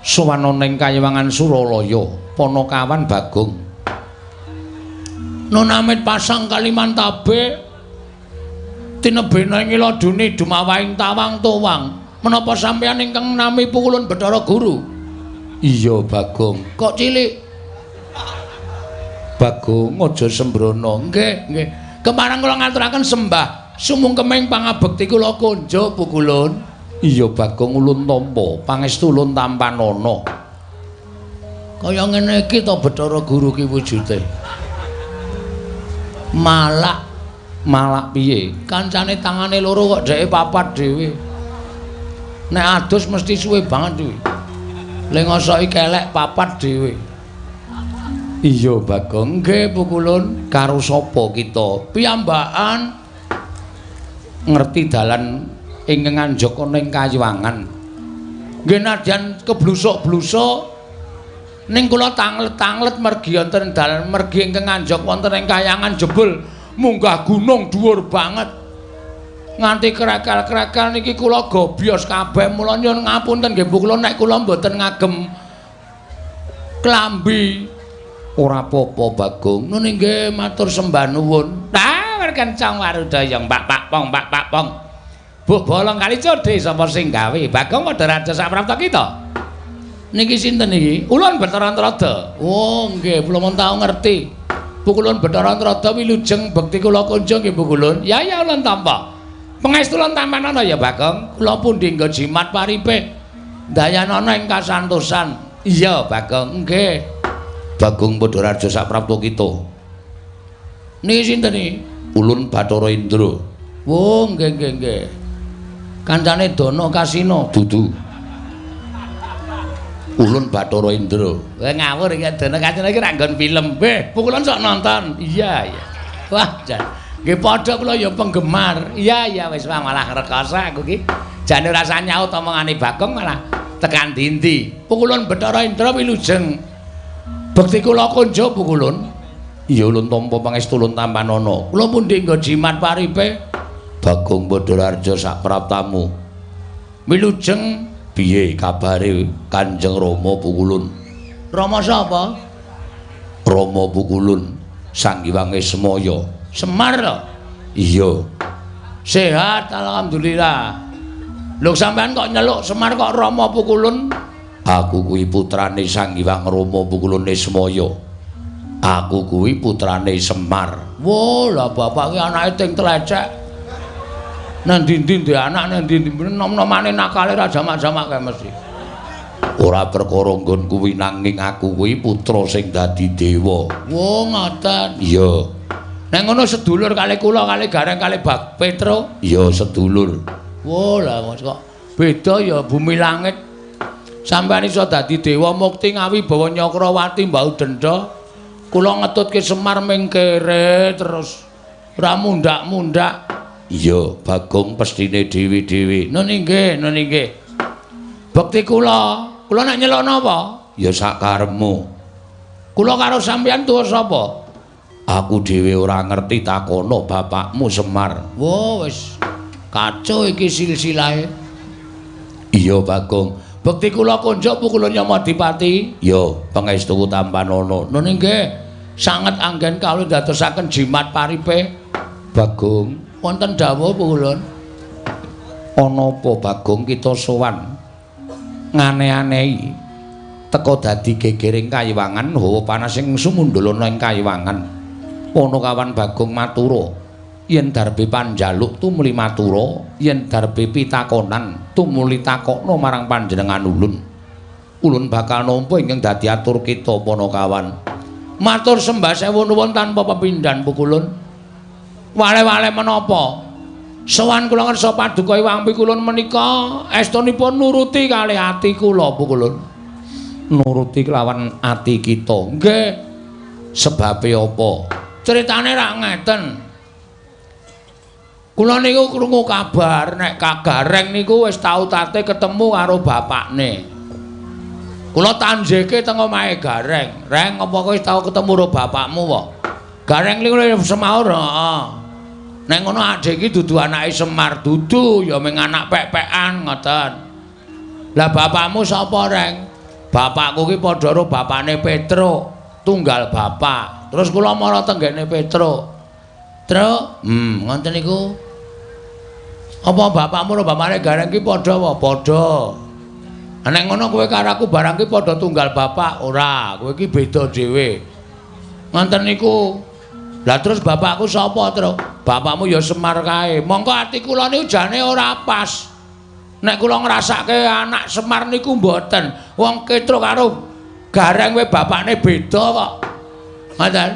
sowan ana ing Kayiwangan Suralaya Panakawan Bagong. Nonamit pasang Kalimantabe tinebena ing iladune dumawahing tawang towang. Menapa sampeyan ingkang nami Pukulun Bathara Guru? Iya, Bagong. Kok cilik? Bagong aja sembrono. Nggih, nggih. Kemarang kula ngaturaken sembah sumungkeming pangabekti kula konja Pukulun. Iya, Bagong ulun tampa, pangestu ulun tampanana. Kaya ngene iki to Bathara Guru ki wujude. Malak piye? Kancane tangane loro kok dheke papat dhewe. Nek adus mesti suwe banget kuwi. Le ngosoki kelek papat dhewe. Iya Bagong, nggih Pukulun, karo sapa kita? Piyambakan ngerti dalan ingkang anjaka ning Kayiwangan. Nggih nadyan keblusuk-blusuk ning kula tanglet-tanglet mergi wonten dalan mergi ingkang anjak wonten ing Kayangan jebul munggah gunung dhuwur banget. Nganti krekel-krekel niki kula gobyos kabeh mula nyuwun ngapunten nggih Bu kula nek kula mboten ngagem klambi. Ora apa-apa Bagong. Nune nggih matur sembah nuwun. Kencang warudaya Pak Pong. Bu bolong kali codhe sapa sing gawe? Bagong padha raja saprapta kita. Niki sinten niki? Ulun Bathara Antrada. Oh nggih, kula mun tau ngerti. Bu Kulun Bathara Antrada wilujeng bekti kula kunjung nggih Bu Kulun. Ya ulun tampa. Pangestu lan tampanana ya Bagong. Kula pundi nggo jimat paripe. Dayanana ing kasantosan. Iya Bagong, nggih. Bagong padha raja saprapta kita. Niki sinten niki? Ulun Bathara Indra. Oh nggih. Kancane Dana Kasina dudu. Ulun Bathara Indra. Ngawur iki Dana Kasina iki ra nggon film. Weh, pukulan sok nonton. Iya. Wah, jan. Nggih padha kula ya penggemar. Iya wis malah rekoso aku iki. Jane rasa nyaut omongane Bagong malah tekan dindi. Pukulun Bathara Indra wilujeng bekti kula konja Pukulun. Iya ulun tampa pangestu ulun tampanana. Kula pundi nggo jimat paripe? Bagong Padhararja sapraptamu. Wilujeng piye kabare Kanjeng Rama Pukulun? Rama sapa? Rama Pukulun Sang Hyang Semaya. Semar to? Iya. Sehat alhamdulillah. Lho sampean kok nyeluk Semar kok Rama Pukulun? Aku kuwi putrane Sang Hyang Rama Pukulun Semaya. Aku kuwi putrane Semar. Wah, lah bapak ki anake ting tlecek. Nang ndi-ndi ndek anak nang ndi-ndi nom-nomane nakale ra jamak-jamak kae mesti. Ora perkara nggon kuwi nanging aku kuwi putra sing dadi dewa. Wah, ngoten. Iya. Nek ngono sedulur kali kula kali Gareng kali Bak Petro. Iya, sedulur. Wah, lah kok beda ya bumi langit. Sampeyan iso dadi dewa mukti ngawi bawa Nyakrawati mbau denda. Kula ngetutke Semar ming kere terus ora mundak-mundak. Iya, Bagong pestine dewi-dewi. Nune nggih. Bekti kula nek nyeluk napa? Ya sak karepmu. Kula karo sampeyan tuwa sapa? Aku dhewe ora ngerti takono bapakmu Semar. Wah, wis kacau iki silsilahe. Iya, Bagong. Bekti kula konja Pukulun Yamadipati. Ya, pangestu tampanana. Nune nggih. Sanget anggen kawula dadosaken jimat paripe. Bagong, wonten dawuh Pukulun. Ana apa Bagong kita sowan ngane-anehi teka dadi gegering Kayiwangan hawa panas sing sumundulana ing Kayiwangan. Panakawan Bagong matura yen darbe panjaluk tumuli matura, yen darbe pitakonan tumuli takokno marang panjenengan ulun. Ulun bakal nampa ingkang dadi atur kita Panakawan. Matur sembah sewu nuwun tanpa pepindhan Pukulun. Wale-wale menapa? Sowan kula ngersa paduka Hyang Pikulun menika estunipun nuruti kalih ati kula Pukulun. Nuruti kelawan ati kita. Nggih. Sebabe apa? Critane rak ngeten. Kula niku krungu kabar nek Kak Gareng niku wis tau tate ketemu karo bapakne. Kula tanjeke teng omahe Gareng. Reng, apa kowe wis tau ketemu karo bapakmu wae? Gareng niku semaur, heeh. Nek ngono adek iki dudu anake Semar, dudu ya ming anak pek-pekan ngoten. Lah bapakmu sapa, Reng? bapakku ki padha karo bapakne Petro, tunggal bapak. Terus kula mara tenggene Petro. Truk, ngoten niku. Apa bapakmu karo bapakne Gareng ki padha apa? Padha. Nek ngono kowe karo aku barang ki padha tunggal bapak, ora. Kowe ki beda dhewe. Ngoten niku. Lah terus bapakku sapa, Truk? Bapakmu ya Semar kae. Monggo ati kula niku jane ora pas. Nek kula ngrasake anak Semar niku mboten. Wong Petruk karo Gareng kowe bapakne beda kok. Ngoten.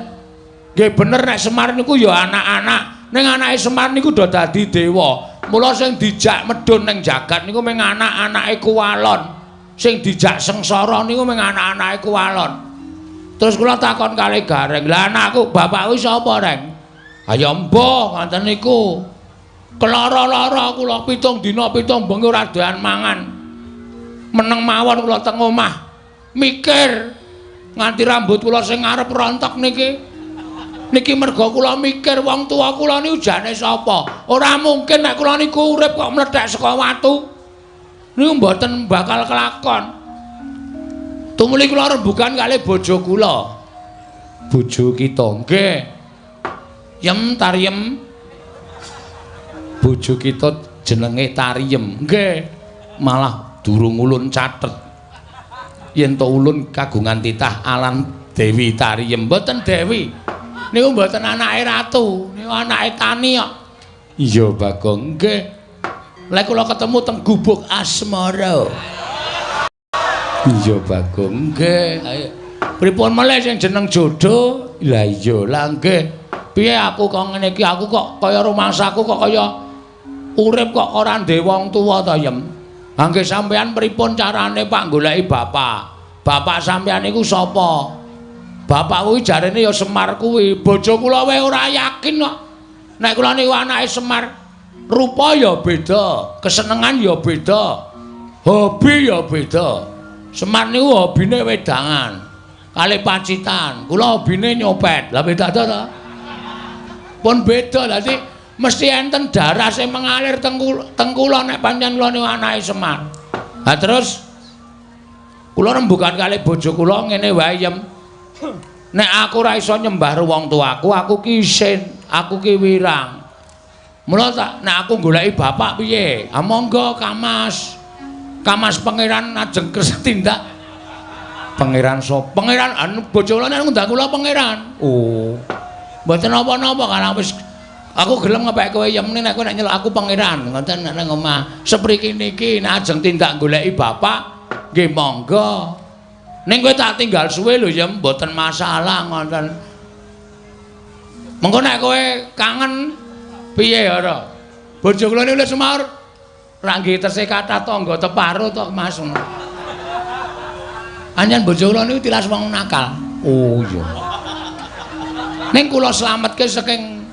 Nggih bener nek Semar niku ya anak-anak. Ning anake Semar niku do dadi dewa. Mula sing dijak medhun ning jagat niku mung anak-anake Kuwalon. Sing dijak sengsara niku mung anak-anake Kuwalon. Terus kula takon kalih Gareng, "Lah anakku, bapakku sapa, Reng?" "Ya mbah, ngoten niku. Kelara-lara kula 7 dina 7 bengi ora doyan mangan. Meneng mawon kula teng omah mikir nganti rambut kula sing ngarep rontok niki. Niki merga kula mikir wong tuwa kula niku jane sapa? Ora mungkin nek kula niku urip kok mlethek saka watu. Niku mboten bakal kelakon. Tumuli kula rembugan kalih bojo kula. Bojo kita nggih. Yem Tariem. Bojo kita jenenge Tariem. Nggih. Malah durung ulun catet. Yen to ulun kagungan titah alan Dewi Tariem. Mboten Dewi. Niku mboten anake ratu, niku anake tani kok. Iya, Bagong. Nggih. Lek kula ketemu teng Gubuk Asmara. Iya, Bagong. Nggih. Ayo. Pripun meneh sing jeneng Jodo? Lah iya, lah nggih. Piye aku kok ngene iki? Aku kok kaya rumangsaku kok kaya urip kok ora ndek wong tuwa ta, Yem. Ha nggih sampean pripun carane Pak goleki bapak? Bapak sampean niku sapa? Bapak kuwi jarene ya Semar kuwi. Bojo kula wae ora yakin kok. Nek kula niku anake Semar, rupa ya beda, kesenengan ya beda. Hobi ya beda. Semar niku hobine wedangan. Kalih pacitan. Kula hobine nyopet. Lah beda ta? Pun beda. Dadi mesti enten darah sing mengalir teng kula nek pancen kula niku anake Semar. Ha terus kula rembugan kalih bojo kula ngene wae, Yem. Nek aku ora iso nyembah wong tuaku, aku ki isin, aku ki wirang. Mula tak nek aku goleki bapak piye? Ha monggo Kamas. Kamas pangeran ajeng kersa tindak. Pangeran sapa? Pangeran anu bojo kula nek ngundang kula pangeran. Oh. Mboten napa-napa karang wis aku gelem ngepek kowe Yem nek kowe nek nyeluk aku pangeran ngoten nek nang omah. Sepriki niki nek ajeng tindak goleki bapak, nggih monggo. Ning kowe tak tinggal suwe lho ya mboten masalah ngoten. Mengko nek kowe kangen piye ora? Bojo kula niku Semar ra nggih tesih kathah tangga teparo to Mas. Anjen bojo kula niku tilas wong nakal. Oh iya. Ning kula slametke saking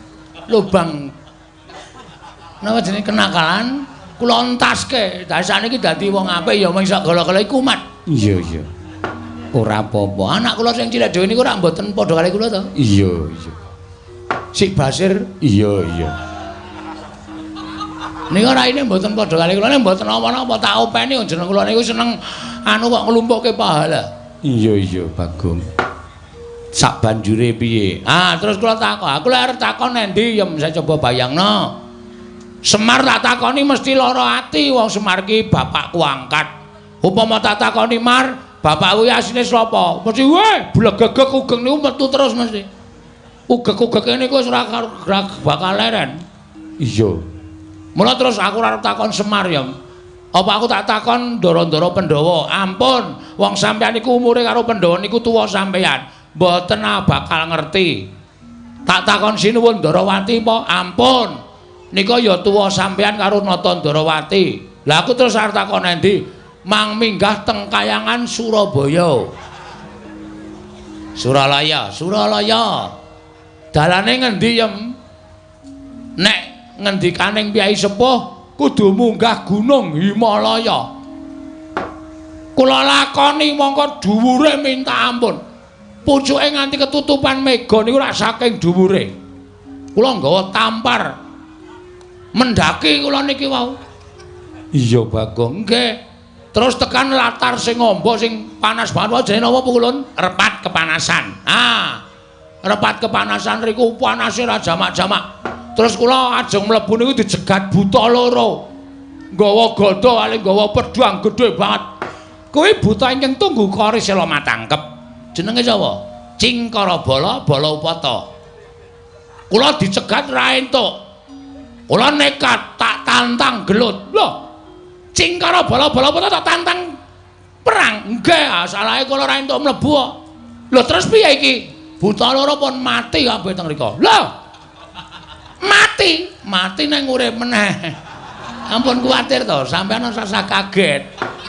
lubang napa jenenge kenakalan, kula entaske. Dadi saniki dadi wong apik ya mung iso gala-gala kumat. Iya iya. Ora apa-apa. Anak kula sing cilik dhewe niku ora mboten padha kali kula to? Iya, iya. Sik Basir, iya, iya. Niku raine mboten padha kali kula, nek mboten apa-apa tak openi jeneng kula niku seneng anu kok nglumpukke pahala. Iya, iya, Bagong. Sak banjure piye? Ah, terus kula takon. Aku lek arep takon endi ya saya coba bayangno. Semar tak takoni mesti lara ati wong Semar ki bapakku angkat. Upama tak takoni Mar bapak kuwi asline sapa? Mesti weh, blegegek ugeng niku metu terus mesti. Ugek-ugeke niku wis ora bakal leren. Iya. Mula terus aku arep takon Semar ya. Apa aku tak takon Ndara-ndara Pandhawa? Ampun, wong sampeyan niku umure karo Pandhawa niku tuwa sampeyan. Mboten bakal ngerti. Tak takon Sinuwun Ndarawati apa? Ampun. Nika ya tuwa sampeyan karo Nata Ndarawati. Lah aku terus arep takon endi? Mang minggah teng Kayangan Surabaya. Suralaya, Suralaya. Dalane ngendi, Yem? Nek ngendikaning Kyai Sepuh kudu munggah Gunung Himalaya. Kula lakoni mongko dhuwure minta ampun. Pucuke nganti ketutupan mega niku rak saking dhuwure. Kula nggawa tampar. Mendaki kula niki wau. Iya, Bagong. Nggih. Terus tekan latar sing ngombo sing panas banget wae jenenge napa Pukulun? Repat kepanasan. Repat kepanasan riku panase ra jamak-jamak. Terus kula ajeng mlebu niku dijegat buta loro. Nggawa gada ali nggawa pedhang gedhe banget. Kuwi buta ingkang tunggu kari sela matangkep. Jenenge sapa? Cingkara Bala Upata. Kula dicegat ra entuk. Kula nekat tak tantang gelut. Lho, Cingkara Bala Upata tak tantang perang. Nggih, salahe kula ra entuk mlebu kok. Lho terus piye iki? Buta loro pun mati kabeh teng mriku. Lho. Mati nang urip meneh. Ampun kuwatir to, sampeyan ora kaget.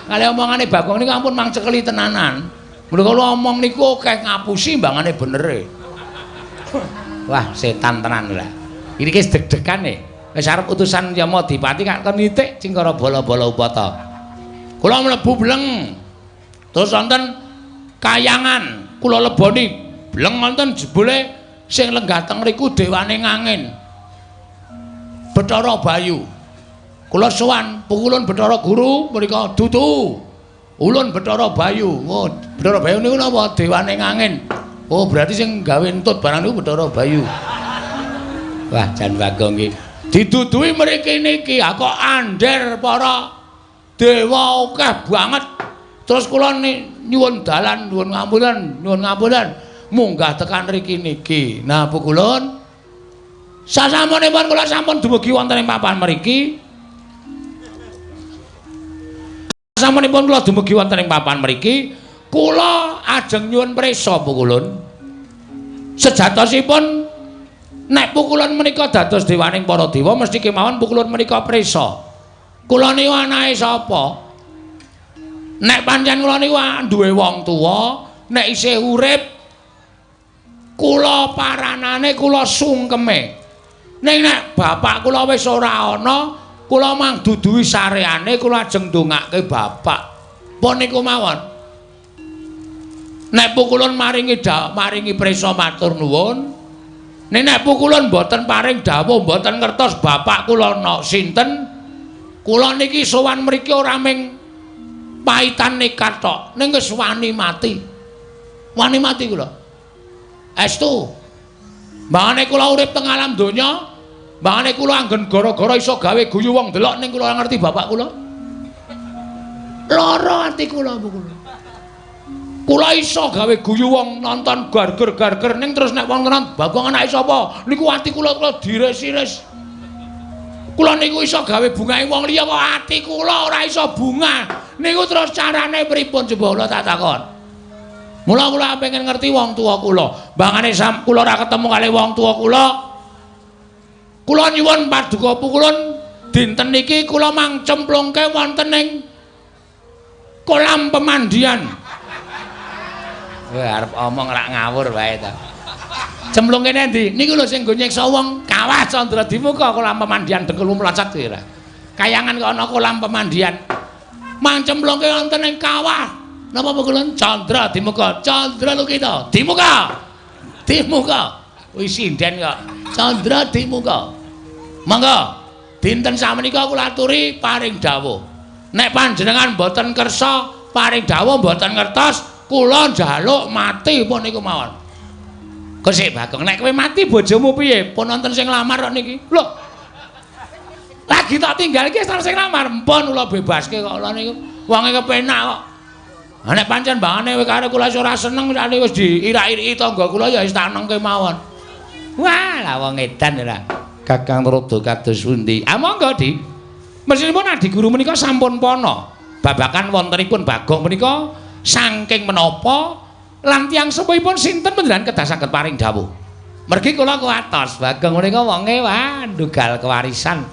Kali omongane Bagong niku ampun mangcekeli tenanan. Mula kula omong niku akeh ngapusi mbangane benere. Wah, setan tenan lho. Iki wis deg-degane. Wis arep utusan Yama Dipati kak kon nitik Cingkara Bala Upata. Kula mlebu bleng. Terus wonten kayangan kula leboni bleng wonten jebule sing lenggah teng riku dewane ngangin. Bathara Bayu. Kula sowan Pukulun Bathara Guru mrika dudu. Ulun Bathara Bayu. Oh, Bathara Bayu niku napa dewane ngangin. Oh, berarti sing gawe entut barang niku Bathara Bayu. Wah, jan Bagong iki didudui mriki niki kok andher para dewa akeh banget. Terus kula nyuwun dalan, nyuwun ngapunten munggah tekan mriki niki. Nah, Pukulun sasampunipun kula sampun dumugi wonten ing papan mriki. Sasampunipun kula dumugi wonten ing papan mriki, kula ajeng nyuwun prisa Pukulun. Sejatosipun nek Pukulun menika dados dewaning para dewa mesti kemawon Pukulun menika prisa. Kula niku anake sapa? Nek pancen kula niku duwe wong tuwa, nek isih urip kula paranane kula sungkeme. Ning nek bapak kula wis ora ana, kula mang duduhi sareane kula ajeng ndongake bapak. Pun niku mawon. Nek Pukulun maringi prisa matur nuwun. Nek Pukulun mboten paring dawuh mboten ngertos bapak kula sinten, kula niki sowan mriki ora ming paitan nekat tok, ning wis wani mati. Wani mati kula. Estu. Mbangane kula urip teng alam donya, mbangane kula anggen gara-gara iso gawe guyu wong delok ning kula ngerti bapak kula. Lara ati kula Pukulun. Kula iso gawe guyu wong nonton garger-garger ning terus nek wong tenan Bagong anake sapa niku ati kula diris-iris. Kula niku iso gawe bungahe wong liya kok ati kula ora iso bunga. Niku terus carane pripun coba kula tak takon. Mula kula pengen ngerti wong tuwa kula. Mbangane kula ora ketemu kali wong tuwa kula. Kula nyuwun paduka Pukulun dinten niki kula mang cemplungke wonten ing kolam pemandian. Wah, arep omong rak ngawur wae ta. Cemplungke endi? Niku lho sing nggo nyiksa wong Kawah Candra Dimuka kolam pemandian Dengkul Mlocot kuwi ora. Kayangan kok ana kolam pemandian. Mang cemplungke wonten ing kawah. Napa Pukulun? Candra Dimuka. Candra Lukita. Dimuka. Wis sinden kok. Candra Dimuka. Monggo dinten samenika kula aturi paring dawuh. Nek panjenengan mboten kersa paring dawuh mboten ngertos kula njaluk mati pun niku mawon. Kosik Bagong, nek kowe mati bojomu piye? Pun wonten sing lamar kok niki. Lho. Lagi tak tinggal iki wis sing lamar, mpun kula bebaske kok kula niku. Wonge kepenak kok. Ha nek pancen mbangane kowe karo kula ora seneng sakjane wis diirak-iriki tangga kula ya wis tak nengke mawon. Wah, lah wong edan ora. Kakang Rada kados pundi? Monggo, Di. Mesinipun Adi Guru menika sampun pono. Babakan wontenipun Bagong menika saking menapa lan tiyang sepuhipun sinten panjenengan kedah saged paring dawuh. Mergi kula kuwatos Bagong menika wonge wah ndugal kewarisan.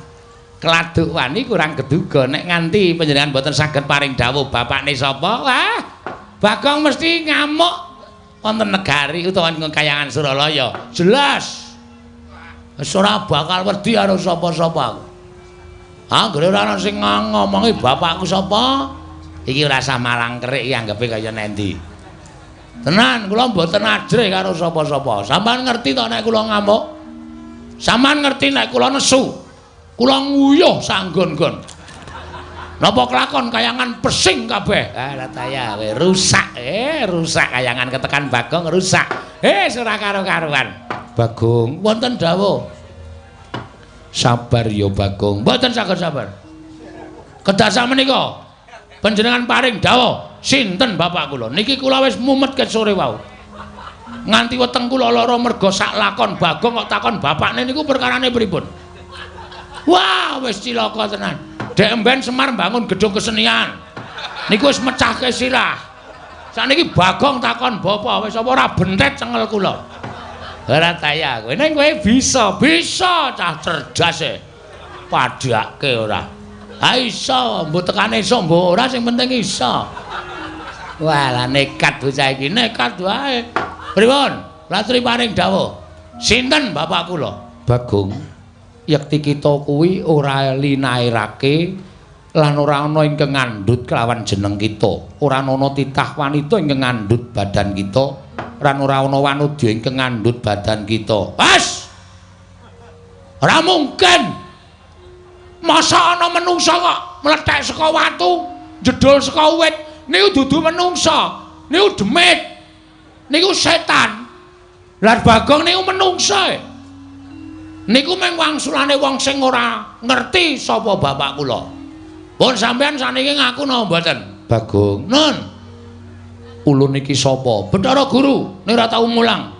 Keladuk wani kurang geduga nek nganti panjenengan boten saged paring dawuh bapakne sapa? Wah, Bagong mesti ngamuk wonten negari utawa ing kayangan Suralaya. Jelas. Wis ora bakal wedi karo sapa-sapa. Anggere ora ana sing ngomongi bapakku sapa? Iki ora sah malang kerik anggepe kaya nendi. Tenan kula mboten ajrih karo sapa-sapa. Sampeyan ngerti to nek kula ngamuk? Sampeyan ngerti nek kula nesu? Kula nguyuh sanggon-gon. Napa kelakon kayangan pesing kabeh. Lah taya kowe rusak. Rusak kayangan ketekan Bagong rusak. Ora karo-karuan. Bagong, wonten dawuh. Sabar ya Bagong. Mboten saged sabar. Kedasa menika panjenengan paring dawuh, sinten bapak kula? Niki kula wis mumet ket sore wau. Nganti weteng kula lara merga sak lakon Bagong kok takon bapakne niku perkarane pripun? Wah, wis cilaka tenan. Dek emben Semar bangun gedung kesenian. Niku wis mecahke sirah. Sakniki Bagong takon bapak, wis apa ora bentet cengel kula. Ora taya kowe. Ning kowe bisa cah cerdas e. Padhake ora. Ha iso, mbok tekane iso, mbok ora sing penting iso. Walah nekat bocah iki, nekat wae. Pripun? Latri paring dawuh. Sinten bapak kula? Bagong. Yekti kita kuwi ora linairake lan ora ana ingkang ngandhut kelawan jeneng kita. Ora ana titah wanita ingkang ngandhut badan kita, lan ora ana wanudya ingkang ngandhut badan kita. Pas. Ora mungkin. Masa ana menungsa kok mlethek saka watu, jedul saka wit. Niku dudu menungsa. Niku demit. Niku setan. Lah Bagong niku menungsa. Niku mung wangsulane wong sing ora ngerti sapa bapak kula. Pun sampean saniki ngaku napa mboten? Bagong. Nun. Ulun niki sapa? Bathara Guru. Nek ora tau mulang.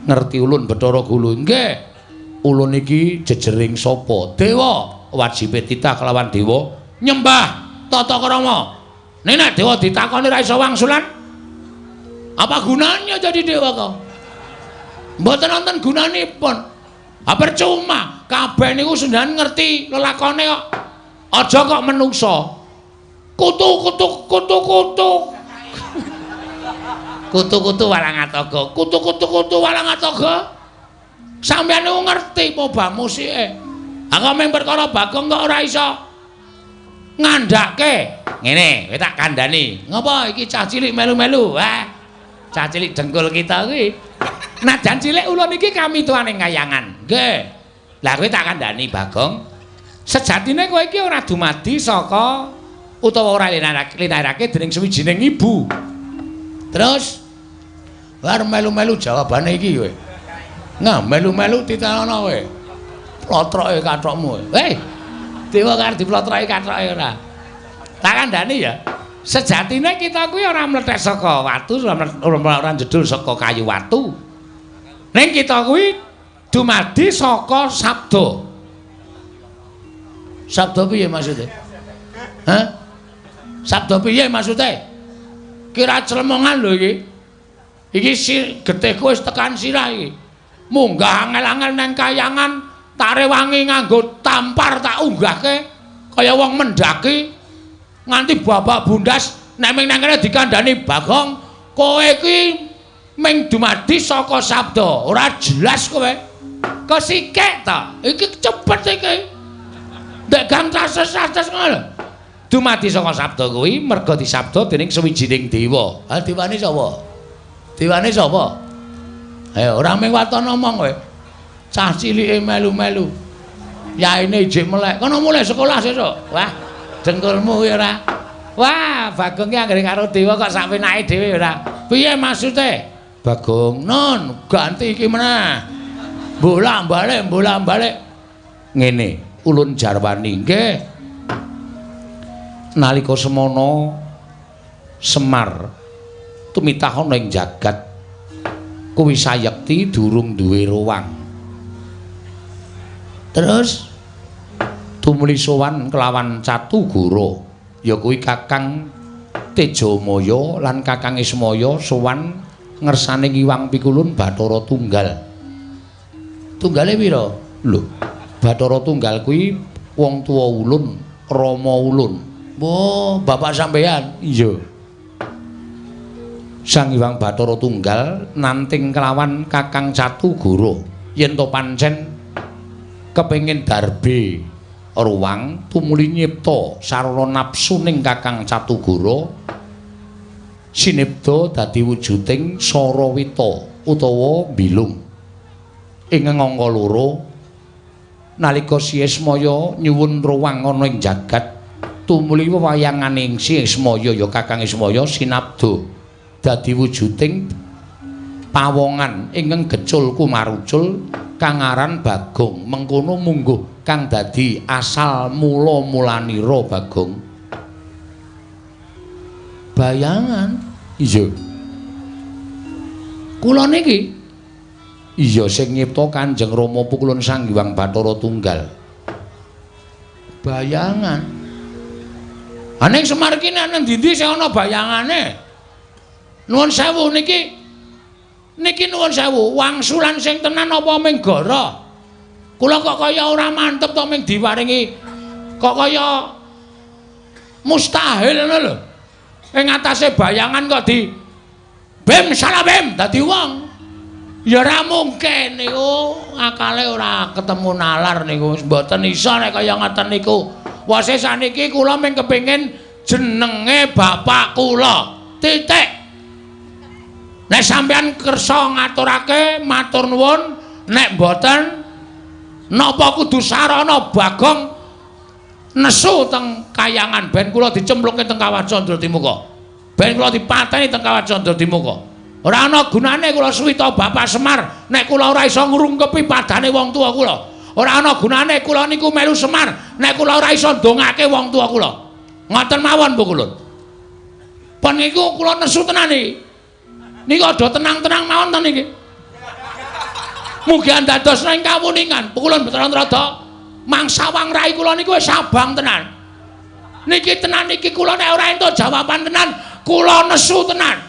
Ngerti ulun Bathara Guru. Nggih. Ulun iki jejering sapa? Dewa. Wajibe titah kelawan dewa nyembah tata krama. Nek dewa ditakoni ra iso wangsulan, apa gunanya jadi dewa kok? Mboten wonten gunanipun. Ha percuma, kabeh niku sendan ngerti lelakone kok. Aja kok menungsa. Kutu-kutu. Kutu-kutu Walangataga. Kutu-kutu Walangataga. Sampeyan niku ngerti apa musike. Angko mung perkara Bagong kok ora iso ngandhake. Ngene, kowe tak kandhani. Ngopo iki cah cilik melu-melu? Cah cilik dengkul kita kuwi. Najan cilik ulun iki kamituaning kayangan. Nggih. Lah kowe tak kandhani Bagong. Sejatine kowe iki ora dumadi saka utawa ora linarake dening suwijining ibu. Terus bar melu-melu jawabane iki kowe. Nah, melu-melu titanono kowe. Plotroke kathokmu. Dewa karo diplotroke kathoke ora. Tak kandhani ya. Sejatine kita kuwi ora mlethek saka watu, ora jedul saka kayu watu. Ning kita kuwi dumadi saka sabda. Sabda piye maksude? Hah? Sabda piye maksude? Kira clemongan lho iki. Iki getihku wis tekan sirah iki. Munggah angel-angel nang kayangan, tak rewangi nganggo tampar tak unggahke kaya wong mendaki nganti babak bundas. Nek ming nang kene dikandhani Bagong, kowe iki ming dumadi saka sabda, ora jelas kowe. Kesikik ta? Iki cepet iki. Ndek gang tases-tases ngono. Dumadi saka sabda kuwi merga disabda dening sawijining dewa. Ha dewane sapa? Dewane sapa? Ayo ora mung waton omong kowe. Cah cilike melu-melu. Yaine ijik melek. Kono mulai sekolah sesuk. Wah, dengkulmu kuwi ora. Wah, Bagong ki anggere karo dewa kok sak penake dhewe ora. Piye maksude? Bagong, "Nun, ganti iki meneh." Bolak-balik. Ngene, ulun jarwani nggih. Nalika semana Semar tumitah ana ing jagat kuwi sayekti durung duwe ruwang. Terus tumuli sowan kelawan Catugara, ya kuwi Kakang Tejamaya lan Kakang Ismaya sowan ngersane Ngiwang Pikulun Bathara Tunggal. Tunggale pira? Lho, Bathara Tunggal kuwi wong tuwa ulun, Rama ulun. Oh, bapak sampean? Iya. Sang Hyang Bathara Tunggal nanting kelawan Kakang Catugara yen to pancen kepengin darbe ruwang tumuli nyipta sarana napsuning Kakang Catugara sinipta dadi wujuding Sarawita utawa Bilung ing angka loro nalika Si Ismaya nyuwun ruwang ana ing jagat tumuli wewayanganing Si Ismaya ya Kakang Ismaya sinabda dadi wujuding pawongan ingkang gecul kumarucul kang aran Bagong mengkono mungguh kang dadi asal mula-mulanira Bagong. Bayangan iya kula niki iya sing nyipta Kanjeng Rama Pukulun Sanghyang Bathara Tunggal. Bayangan aning Semar ki nang ndi sing ana bayangane. Nuwun sewu niki nuwun sewu wangsulan sing tenan apa ming gara. Kula kok kaya ora mantep to ming diwaringi kok kaya mustahil ngono lho. Ing atase bayangan kok di bem salah bem dadi wong. Ya ora mungkin niku akale ora ketemu nalar niku mboten iso nek kaya ngoten niku. Wase saniki kula mung kepengin jenenge bapak kula. Titik. Nek sampeyan kersa ngaturake matur nuwun, nek mboten napa kudu sarana Bagong nesu teng kayangan ben kula dicempluke teng Kawah Candra Dimuka. Ben kula dipateni teng Kawah Candra Dimuka. Ora ana gunane kula suwita Bapak Semar nek kula ora iso ngrungkepi padane wong tuwa kula. Ora ana gunane kula niku melu Semar nek kula ora iso ndongake wong tuwa kula. Ngoten mawon Bu Kulun. Pun niku kula nesu tenan iki. Niku aja tenang-tenang mawon to niki. Mugi andadosna ing kawuningan Pukulun Bathara mangsa wangrai kula niku wis abang tenan. Niki tenan iki kula nek ora entuk jawaban tenan, kula nesu tenan.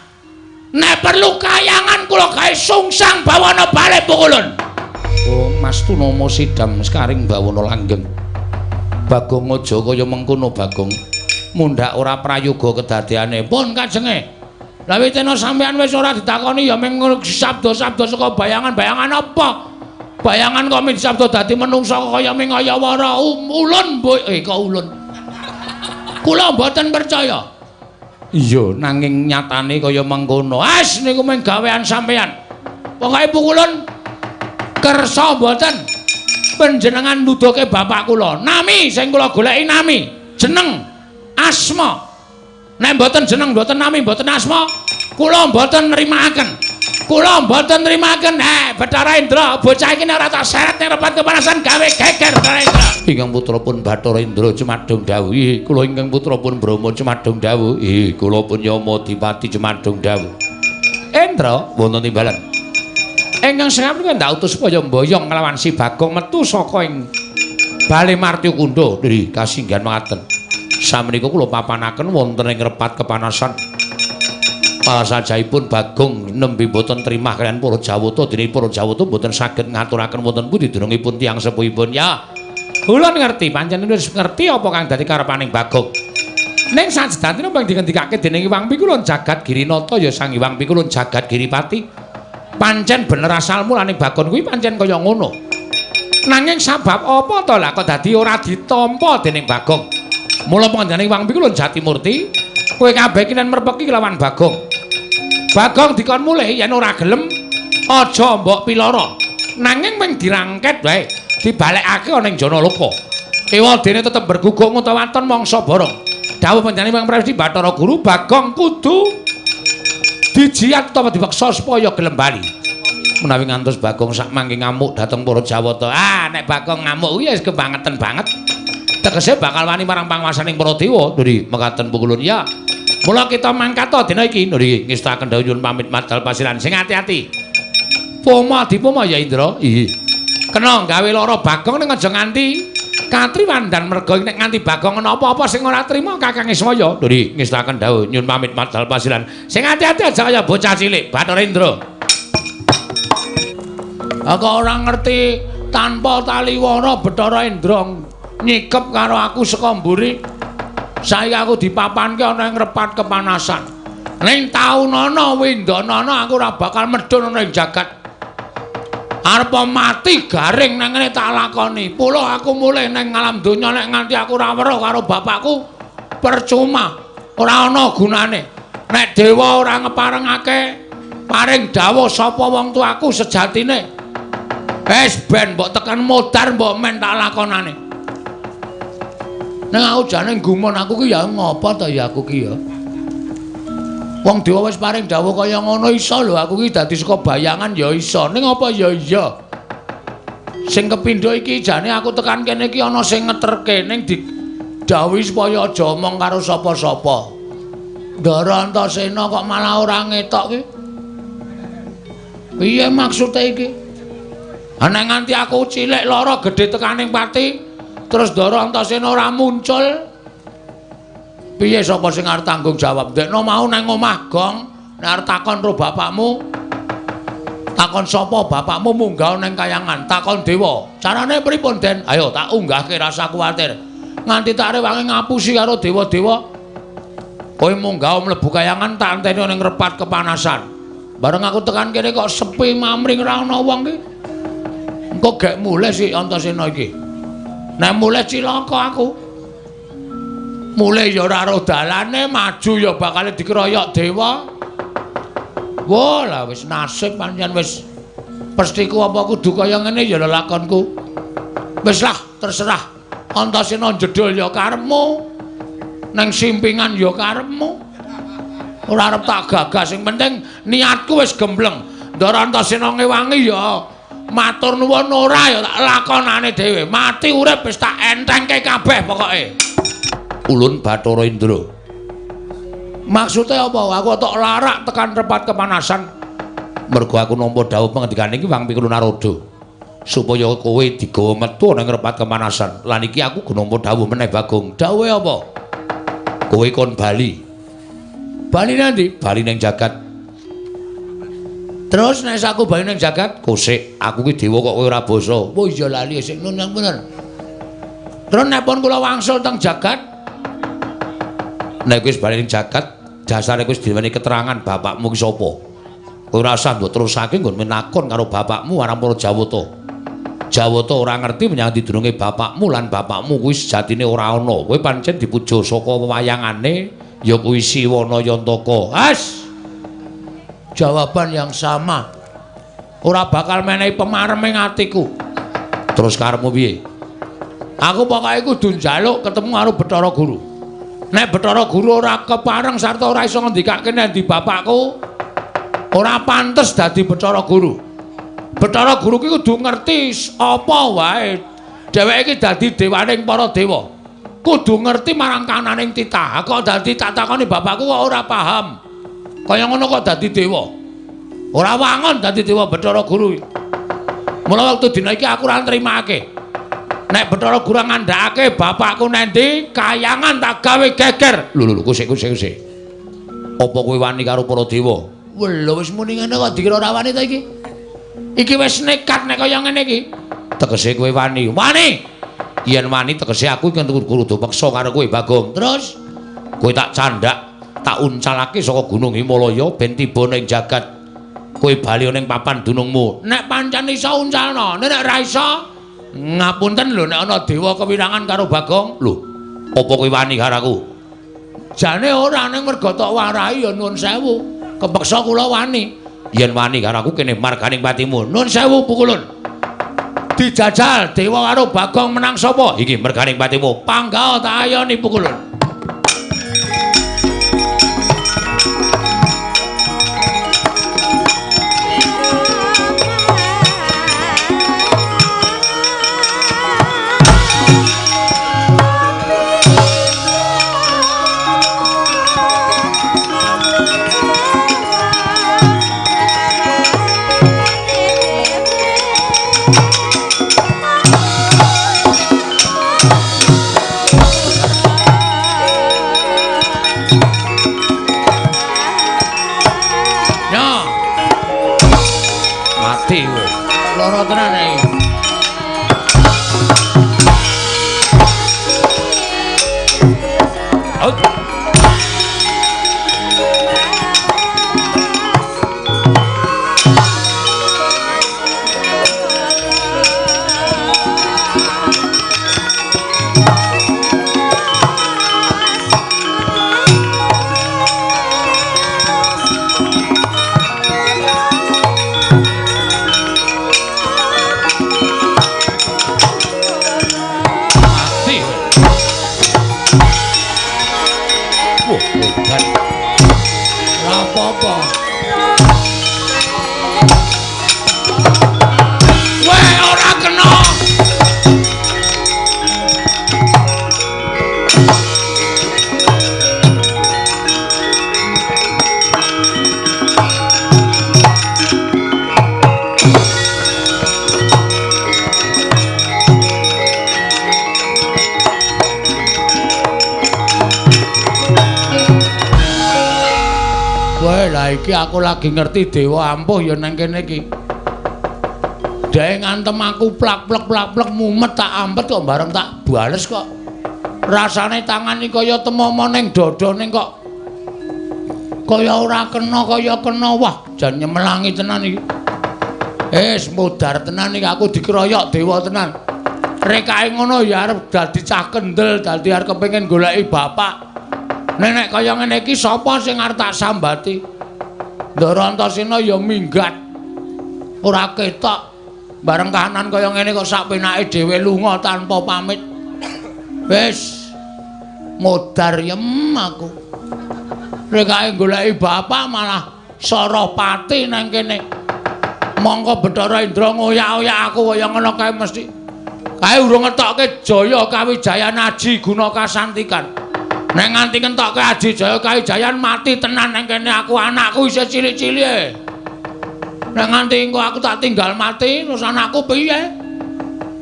Nek perlu kayangan kula gawe sungsang bawana bali Pukulun. Oh, Mas Tunama Sidam sekaring bawana langgeng. Bagong aja kaya mengkono Bagong. Mundhak ora prayoga kedadeane. Pun kajenge. Lah witena sampean wis ora ditakoni ya mung sabda-sabda saka bayangan-bayangan apa? Bayangan kok min sabda dadi menungsa kaya ming kaya wara ulun kok ulun. Kula mboten percaya. Iya, nanging nyatane kaya mengkono. As niku mung gawean sampean. Pokoke Pukulun kersa mboten panjenengan nuduhke bapak kula. Nami sing kula goleki nami, jeneng, asma. Nek mboten jeneng, mboten nami, mboten asma, kula mboten nrimakaken. Kula mboten nrimakaken. Bathara Indra, bocah iki nek ora tak seret ning repat kepanasan gawe geger Bathara Indra. Ingkang putra pun Bathara Indra Cumadung dawuh. Kula ingkang putra pun Brahma Cumadung dawuh. Kula pun Yama Dipati Cumadung dawuh. Indra wonten timbalan. Ingkang sampun ndak utus supaya mboyong nglawan si Bagong metu saka ing Bale Martyakunda. Nggih, kasinggihan mekaten. Samenika kula papanaken wonten ing repat kepanasan. Sajaipun Bagong nembe boten trimah kaliyan para Jawata, dene para Jawata boten saged ngaturaken wonten pundi durungipun tiyang sepuhipun. Ya, kula ngerti, panjenengan wis ngerti apa kang dadi karepaning Bagong. Ning sajedatine mbang dikendikake dening Hyang Pikulun Jagat Girinata ya Sang Hyang Pikulun Jagat Giripati. Pancen bener asal mulane Bagong kuwi pancen kaya ngono. Nanging sabab apa to lah kok dadi ora ditampa dening Bagong? Mula panjenengan Hyang Pikulun Jatimurti, kowe kabeh kinen merpeki lawan Bagong. Bagong dikon mulih yen ora gelem aja mbok pilara. Nanging mung dirangket wae, dibalekake ana ing Janaloka. Ewadene tetep berguguk ngutawaton mangsa bareng. Dawuh panjenengan Hyang Prabu Bathara Guru, Bagong kudu dijiat utawa dipeksa supaya gelem bali. Menawi ngantos Bagong sak mangke ngamuk dhateng para Jawata. Nek Bagong ngamuk kuwi wis kebangetan banget. Tegese bakal wani marang panguwasaning para dewa. Nggih, mekaten Pukulun ya. Mula kita mangkat to dina iki. Nggih, ngestaken dawuh nyuwun pamit madal pasiran. Sing ati-ati. Poma dipoma ya Indra. Nggih. Kena gawe lara Bagong ning aja nganti katriwandan merga nek nganti Bagong ana apa-apa sing ora trima Kakang Ismaya. Nggih, ngestaken dawuh nyuwun pamit madal pasiran. Sing ati-ati aja kaya bocah cilik Bathara Indra. Aku ora ngerti tanpa taliwara Bathara Indra nyikep karo aku saka mburi. Saiki aku dipapanke ana ing repat kepanasan. Ning taun ana windanana aku ora bakal medhun ana ing jagat. Arep mati garing nang ngene tak lakoni. Pulo aku mulih ning alam donya nek nganti aku ora weruh karo bapakku percuma. Ora ana gunane. Nek dewa ora ngeparengake paring dawuh sapa wong tuaku sejatine. Ben mbok tekan modar mbok men tak lakonane. Nang aku jane gumun aku ki ya ngopo to ya aku ki ya. Wong dewa wis paring dawuh kaya ngono iso lho aku ki dadi saka bayangan ya iso. Ning apa ya iya. Sing kepindho iki jane aku tekan kene iki ana sing ngeterke ning didhawuhi supaya aja omong karo sapa-sapa. Ndara Antasena kok malah ora ngetok ki. Piye maksude iki? Ana nganti aku cilik lara gedhe tekaning pati terus Ndara Antasena ora muncul. Piye sapa sing arep tanggung jawab? Ndekno mau nang omah gong, nek arep takon ro bapakmu. Takon sapa bapakmu munggah nang kayangan, takon dewa. Carane pripun, Den? Ayo tak unggahke rasa kuwatir. Nganti tak rewangi ngapusi karo dewa-dewa. Kowe munggah mlebu kayangan tak anteni ning repat kepanasan. Bareng aku tekan kene kok sepi mamring ora ana wong ki. Engko gek mulih si Antasena iki. Nek mulih cilaka aku. Mulai ya ora ro dalane, maju ya bakal dikeroyok dewa. Wah, lah wis nasib pancen wis pestiku apa kudu kaya ngene ya lakonku. Wis lah, terserah. Antasena jedul ya karepmu. Nang simpingan ya karepmu. Ora arep tak gagas, sing penting niatku wis gembleng. Ndara Antasena ngewangi ya matur nuwun ora ya tak lakonane dhewe. Mati urip wis tak entengke kabeh pokoke. Ulun Bathara Indra. Maksudnya apa? Aku tok larak tekan repat kepanasan. Mergo aku nampa dawuh pangendikane iki Wang Pikulun Naroda. Supaya kowe digawa metu nang repat kepanasan. Lan iki aku nampa dawuh meneh Bagong. Dawuhe apa? Kowe kon bali. Bali nanti? Bali ning jagat. Terus nek aku bali ning jagat, kosek aku ki dewa kok kowe ora basa. Oh iya lali sing nun yang bener. Terus nek pun kula wangsul teng jagat, nek wis bali ning jagat, dasare wis diweni keterangan bapakmu ki sapa. Kowe ora usah mbok terusake nggon menakon karo bapakmu aran para Jawata. Jawata ora ngerti menyang didurunge bapakmu lan bapakmu kuwi sejatine ora ana. Kowe pancen dipuja saka wewayangane ya kuwi Siwana Yantaka. Has. Jawaban yang sama. Ora bakal menehi pemareming atiku. Terus karepmu piye? Aku pokoke kudu njaluk ketemu karo Bathara Guru. Nek Bathara Guru ora kepareng sarta ora iso ngendikake nendi bapakku, ora pantes dadi Bathara Guru. Bathara Guru ki kudu ngerti apa wae. Dheweke iki dadi dewaning para dewa. Kudu ngerti marang kananing titah. Kok dadi tak takoni bapakku kok ora paham. Kaya ngono kok dadi dewa. Ora wangon dadi dewa Bathara Guru. Mula wektu dina iki aku ora nrimake. Nek Bathara Guru ngandhakake bapakku nendi, kayangan tak gawe geger. Lho kusik. Apa kowe wani karo para dewa? Lho wis muni ngene kok dikira ora wani ta iki? Iki wis nekat nek kaya ngene iki. Tegese kowe wani. Wani. Yen wani tegese aku iki kudu peksa karo kowe Bagong. Terus kowe tak candhak, tak uncalake saka Gunung Himalaya ben tiba ning jagat. Kowe bali ning papan dunungmu. Nek pancen iso uncalno, nek ora iso ngapunten lho nek ana dewa kewirangan karo Bagong. Lho, apa kowe wani karo aku? Jane ora ning mergo tok warahi ya nuwun sewu. Kepeksa kula wani. Yen wani karo aku kene marganing patimu. Nuwun sewu Pukulun. Dijajal dewa karo Bagong menang sapa? Iki merganing patimu. Panggawa tak ayoni Pukulun. Ora apa-apa. Weh, ora kena. Lah iki aku lagi ngerti dewa ampuh ya nang kene iki. Dhek ngantem aku plak-plek mumet tak ampet kok bareng tak bales kok. Rasane tangan iki kaya temomo ning dodone kok. Kaya ora kena wah jan nyemelangi tenan iki. Mudar tenan iki aku dikeroyok dewa tenan. Rekake ngono ya arep dadi cah kendel, dadi arep kepengin goleki bapak. Nek kaya ngene iki sapa sing arep tak sambati? Ndara Antasena ya minggat. Ora ketok. Bareng kahanan kaya ngene kok sak penake dhewe lunga tanpa pamit. Wis modar yem aku. Rekake goleki bapak malah Sarapati nang kene. Mongko Bathara Indra ngoyak-oyak aku kaya ngono kae mesti. Kae urung ngetokke Jaya Kawijayan Aji guna kasantikan. Nek nganti kentokke Aji Jaya Kawijayan mati tenan nang kene aku anakku isih cilik-cilik. Nek nganti engko aku tak tinggal mati terus anakku piye?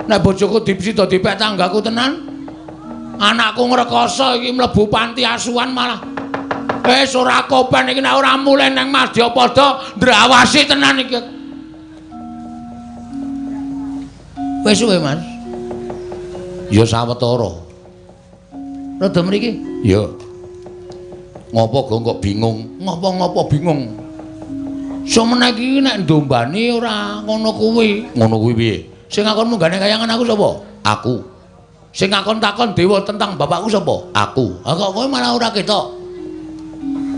Nek bojoku dipsida dipek tanggaku tenan. Anakku ngrekoso iki mlebu panti asuhan malah. Wis ora kopen iki nek ora mulih nang Madyapada ndrawasi tenan iki. Wis suwe, Mas. Ya sawetara. Rada mriki? Ya. Ngopo kok bingung? Ngopo bingung? Semene iki nek ndombani ora ngono kuwi. Ngono kuwi piye? Sing ngakon munggane kayangan aku sapa? Aku. Sing ngakon takon dewa tentang bapakku sapa? Aku. Ha kok kowe malah ora ketok?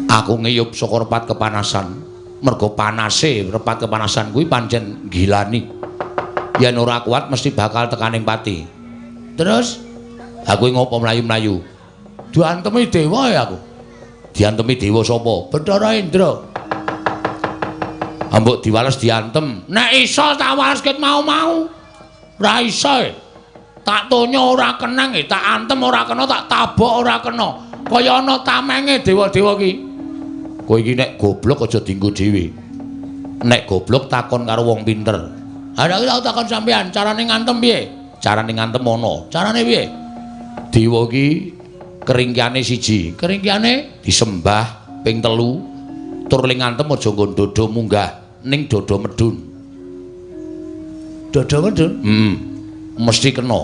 Aku ngiyup saka repat kepanasan. Mergo panase repat kepanasan kuwi pancen gilani. Yen ora kuat mesti bakal tekaning pati. Terus aku ngopo mlayu-mlayu? Diantemi dewa ya aku. Diantemi dewa sapa? Bathara Indra. Ambok diwales diantem. Nek iso tak waleske mau-mau. Ora iso. Tak tonyo ora kenang, tak antem ora kena, tak tabok ora kena. Kaya ana tamenge dewa-dewa ki. Kowe iki nek goblok aja dienggo dhewe. Nek goblok takon karo wong pinter. Ada aku takon sampean, carane ngantem piye? Carane ngantem ana. Carane piye? Dewa ki keringkiane siji. Keringkiane disembah ping 3. Tur ling ngantem aja nggo dodo munggah ning dodo medun. Dodo medun? Mesti kena.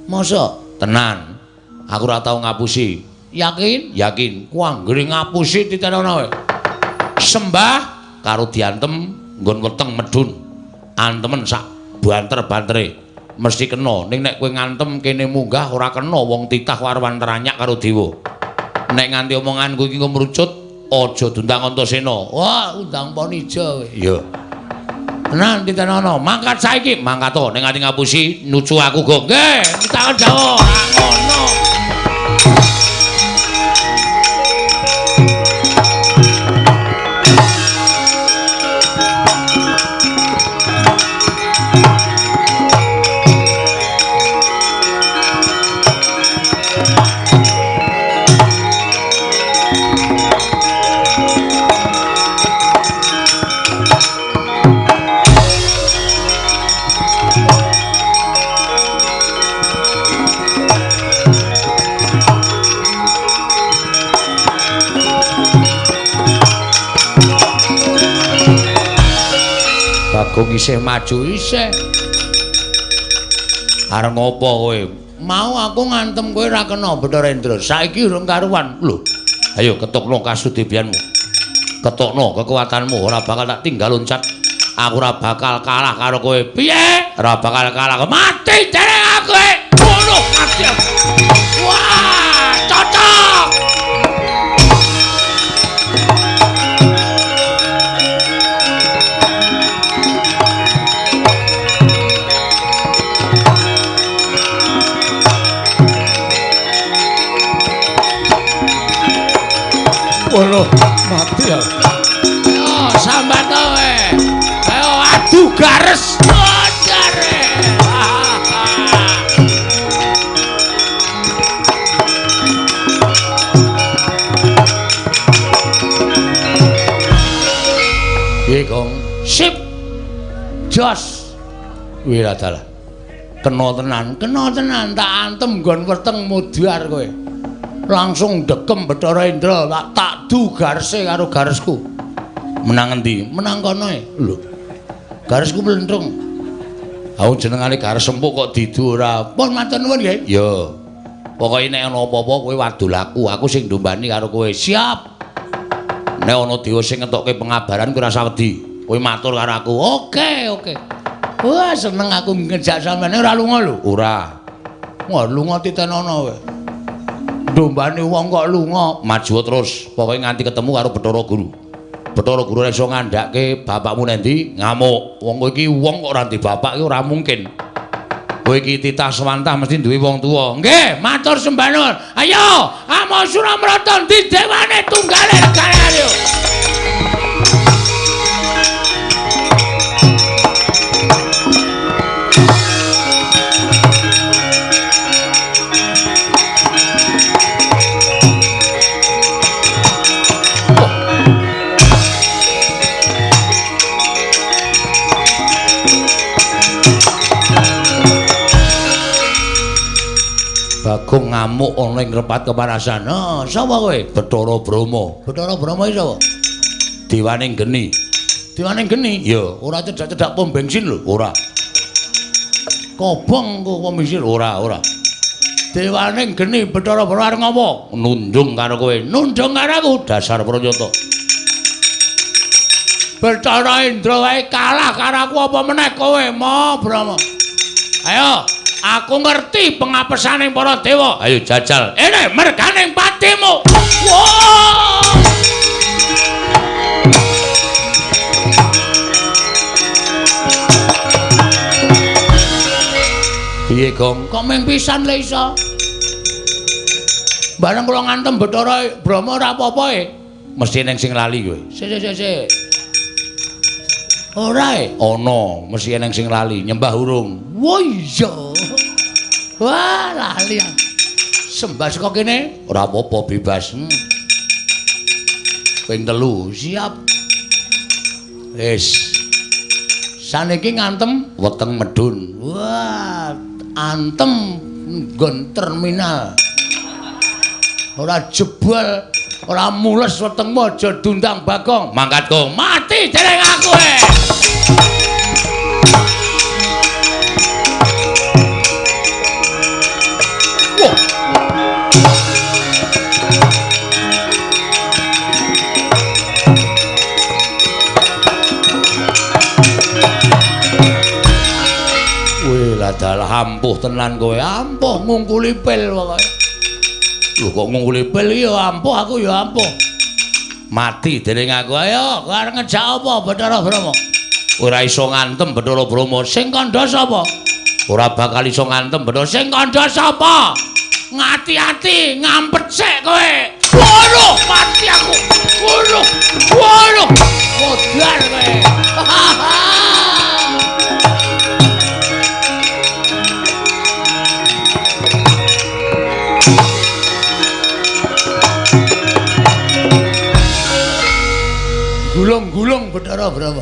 Masa? Tenan. Aku ora tau ngapusi. Yakin? Yakin. Ku anggere ngapusi titenono wae. Sembah karo diantem nggon weteng medun. Antemen sak banter-bantere mesti kena. Ning nek kowe ngantem kene munggah ora kena wong titah warwan teranyak karo dewa. Nek nganti omonganku iki ngrucut aja dundang Antasena. Wah, undang Panija kowe. Iya. Tenan ditenono. Mangkat saiki, mangkat to. Nek nganti ngapusi nucu aku go. Nggih, kita Jawa. Ngono. Bagong isih maju isih. Arep ngopo kowe? Mau aku ngantem kowe ra kena Bathara Indra. Saiki urung karuan. Lho. Ayo ketukno kasudebianmu. Ketukno kekuatanmu ora bakal tak tinggal loncat. Aku ora bakal kalah karo kowe. Piye? Ora bakal kalah. Mati dereng aku. Ngono mati. Wah, cocok. Waduh, mati ya. Ayo sambat kowe. Ayo adu gares. Jare. Piye, Kong? Sip. Jos. Wira dalah. Kena tenan, tak antem nggon weteng mudyar kowe. Langsung dekem Bathara Indra, tak du garese karo garesku. Menang endi? Menang kono e. Lho. Garesku mlenthung. Aku jenengane gares empuk kok didu ora. Pun matur nuwun nggih. Ya. Pokoke nek ana apa-apa kowe wadul aku sing ndombani karo kowe. Siap. Nek ana dewa sing ngentokke pengabaran kowe ora usah wedi. Kowe matur karo aku. Oke. Wah, seneng aku ngejak sampeyan ora lunga lho. Ora. Wah, lunga titenono kowe. Ndombani wong kok lunga, maju terus. Pokoke nganti ketemu karo Bathara Guru. Bathara Guru ora iso ngandhake bapakmu nendi, ngamuk. Wong kowe iki wong kok ora ndek bapak iki ora mungkin. Kowe iki titah swantah mesti duwe wong tuwa. Nggih, matur sembah nuwun. Ayo, Amo Suramrata ndi dewane tunggale negara ayo. Bagong ngamuk ana ing repat kepanasan. Oh, sapa kowe? Bathara Brahma. Bathara Brahma iki sapa? Dewaning geni. Dewaning geni? Ya, ora cedak-cedak pom bensin lho, ora. Kobong kok pom bensin ora. Dewaning geni Bathara Brahma arep ngopo? Nundung karo kowe. Nundung karo aku dasar Pranyata. Bathara Indra wae kalah karo aku apa meneh kowe, Mo Brahma. Ayo. Aku ngerti pengapesaning para dewa. Ayo jajal. Ini merganing patimu. Wow! Piye, Gong? Kok ming pisan le iso? Bareng kula ngantem Bathara Brahma ora apa-apa e. Mesti ning sing lali kowe. Sik. Ora e. Ana, mesti ning sing lali, nyembah urung. Wo iya. Wah, lali. Sembah saka kene, ora apa-apa bebas. Ping 3, siap. Wis. Saniki ngantem weteng medun. Wah, antem nggon terminal. Ora jebol, ora mules wetengmu aja dundang Bagong. Mangkatku mati dereng aku e. Dalah ampuh tenan kowe, ampuh ngungkuli pil pokoke. Lho kok ngungkuli pil ya ampuh aku ya ampuh. Mati dening aku. Ayo, kowe arep ngejak apa Bathara Brahma? Ora iso ngantem Bathara Brahma. Sing kandha sapa? Ora bakal iso ngantem Bathara. Sing kandha sapa? Ngati-ati, ngampet sik kowe. Waduh, mati aku. Waduh. Modar kowe. Gulung-gulung Bathara Brahma.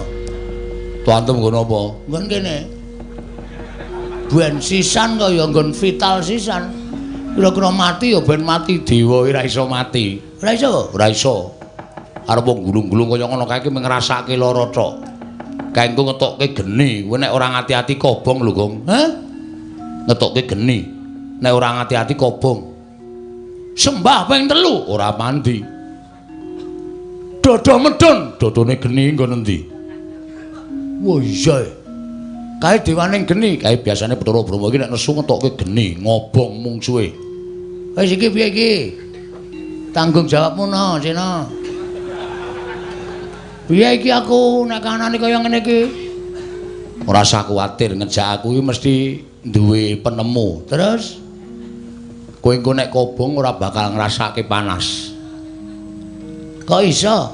Tuantem nggon apa? Nggon kene. Ben sisan kaya nggon vital sisan. Kira-kira mati ya ben mati dewa ora iso mati. Ora iso? Ora iso. Arep wong gulung-gulung kaya ngono kae iki ngrasake lara tok. Kanggo ngetokke geni, kowe nek ora ngati-ati kobong lho, Gong. Hah? Ngetokke geni. Nek ora ngati-ati kobong. Sembah ping 3 ora mandi. Dodo medun, dodone geni nggon endi? Wah iya. Kae dewaning geni, kae biasane Bathara Brahma iki nek nesu ngetokke geni, ngobong mungsuhe. Wis iki piye iki? Tanggung jawabmu no, Cina. Piye iki aku nek kanane kaya ngene iki? Ora usah kuwatir, ngejak aku iki mesti duwe penemu. Terus kowe engko nek kobong ora bakal ngrasake panas. Kok iso?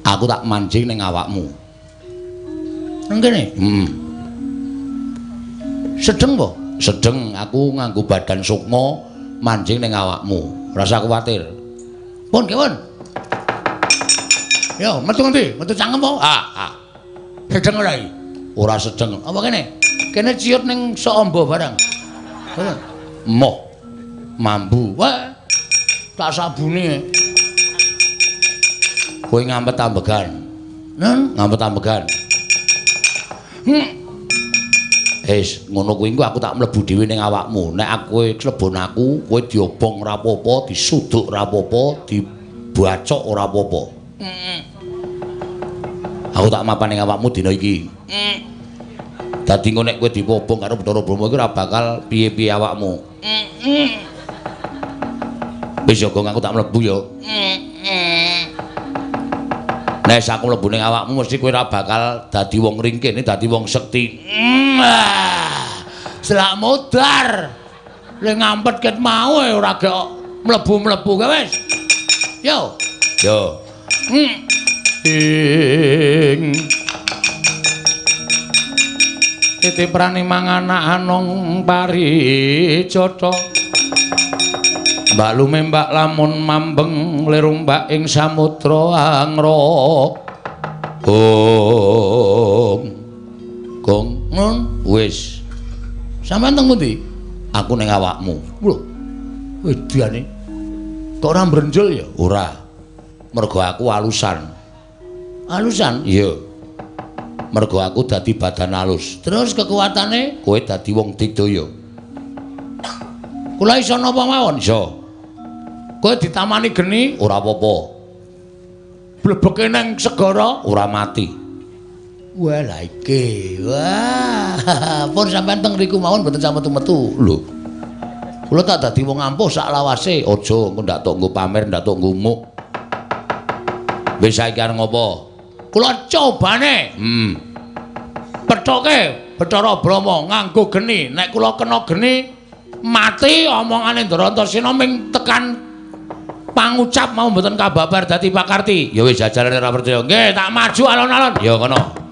Aku tak mancing ning awakmu. Nang kene? Sedeng po? Sedeng, aku nganggo badan sukma mancing ning awakmu. Rasa kuwatir. Pun, pun. Yo, metu ngendi? Metu cangkem po? Sedeng ora iki? Ora sedeng. Apa kene? Kene ciut ning sok amba barang. Moh. Mambu. Wah. Tak sabune. Kowe ngampet ambegan. Ngampet ambegan. Ngono kuwi aku tak mlebu dhewe ning awakmu. Nek kowe klebon aku, kowe diobong ora apa-apa, disuduk ora apa-apa, dibacok ora apa-apa. Aku tak mapan ning awakmu dina iki. Dadi engko nek kowe diobong karo Bathara Brahma iki ora bakal piye-piye awakmu. Wis yo aku tak mlebu yo. Nek aku mlebu ning awakmu mesti kowe ora bakal dadi wong ringkih, dadi wong sekti. Selak modar. Lek ngampet ket mau ora gek mlebu-mlebu ka wis. Yo. Yo. Titiprane manganak anong paricata. Mbak lumembak lamun mambeng lirumbak ing samudra angra. Gong nun wis. Sampeyan teng pundi? Aku ning awakmu. Lho. Wedane. Kok ora mbrenjol ya? Ora. Mergo aku alusan. Alusan? Iya. Mergo aku dadi badan alus. Terus kekuatane kowe dadi wong digdaya. Kula iso napa mawon? Iso. Kowe ditamani geni ora apa-apa. Blebeke nang segara ora mati. Wah lha iki. Wah, pun sampean teng riku mawon mboten sampe metu. Lho. Kula tak dadi wong ampuh sak lawase, aja engko ndak tok nggo pamer, ndak tok nggo muk. Wis saiki arep ngopo? Kula cobane. Pethoke Bathara Brahma nganggo geni. Nek kula kena geni mati omongane Ndarantasena ming tekan pangucap mau mboten kababar dadi pakarti. Ya wis jajarane ora percaya. Nggih, tak maju alon-alon. Ya kono.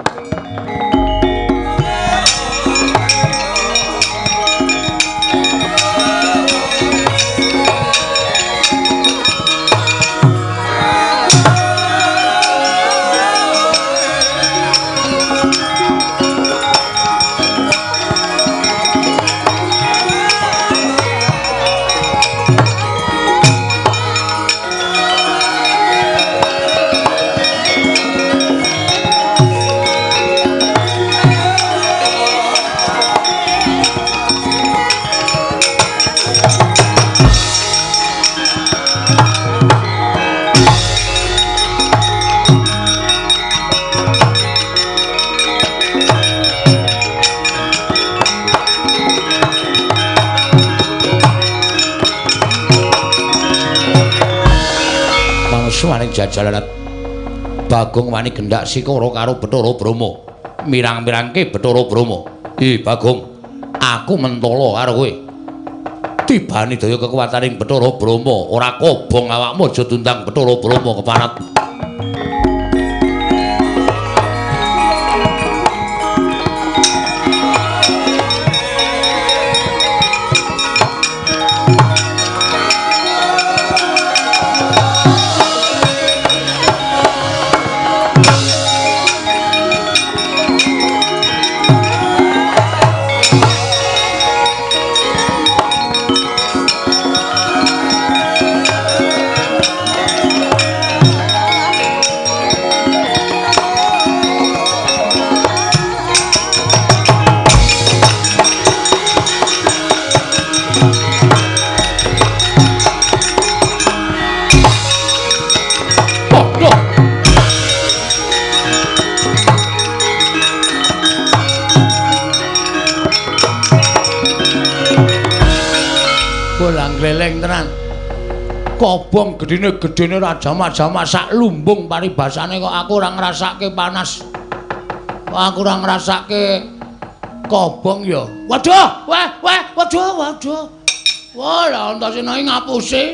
Suwaning jajalan Bagong wani gendak sikara karo Bathara Brahma. Mirang-mirangke Bathara Brahma. Bagong, aku mentala karo kowe. Tibane daya kekuwataning Bathara Brahma, ora kobong awakmu aja tundang Bathara Brahma keparat. Gleleng tenan. Kobong gedene rajamak-jamak sak lumbung paribasane kok aku ora ngrasake panas. Kok aku ora ngrasake kobong ya. Waduh, waduh. Wah, la Antasena iki ngapusi.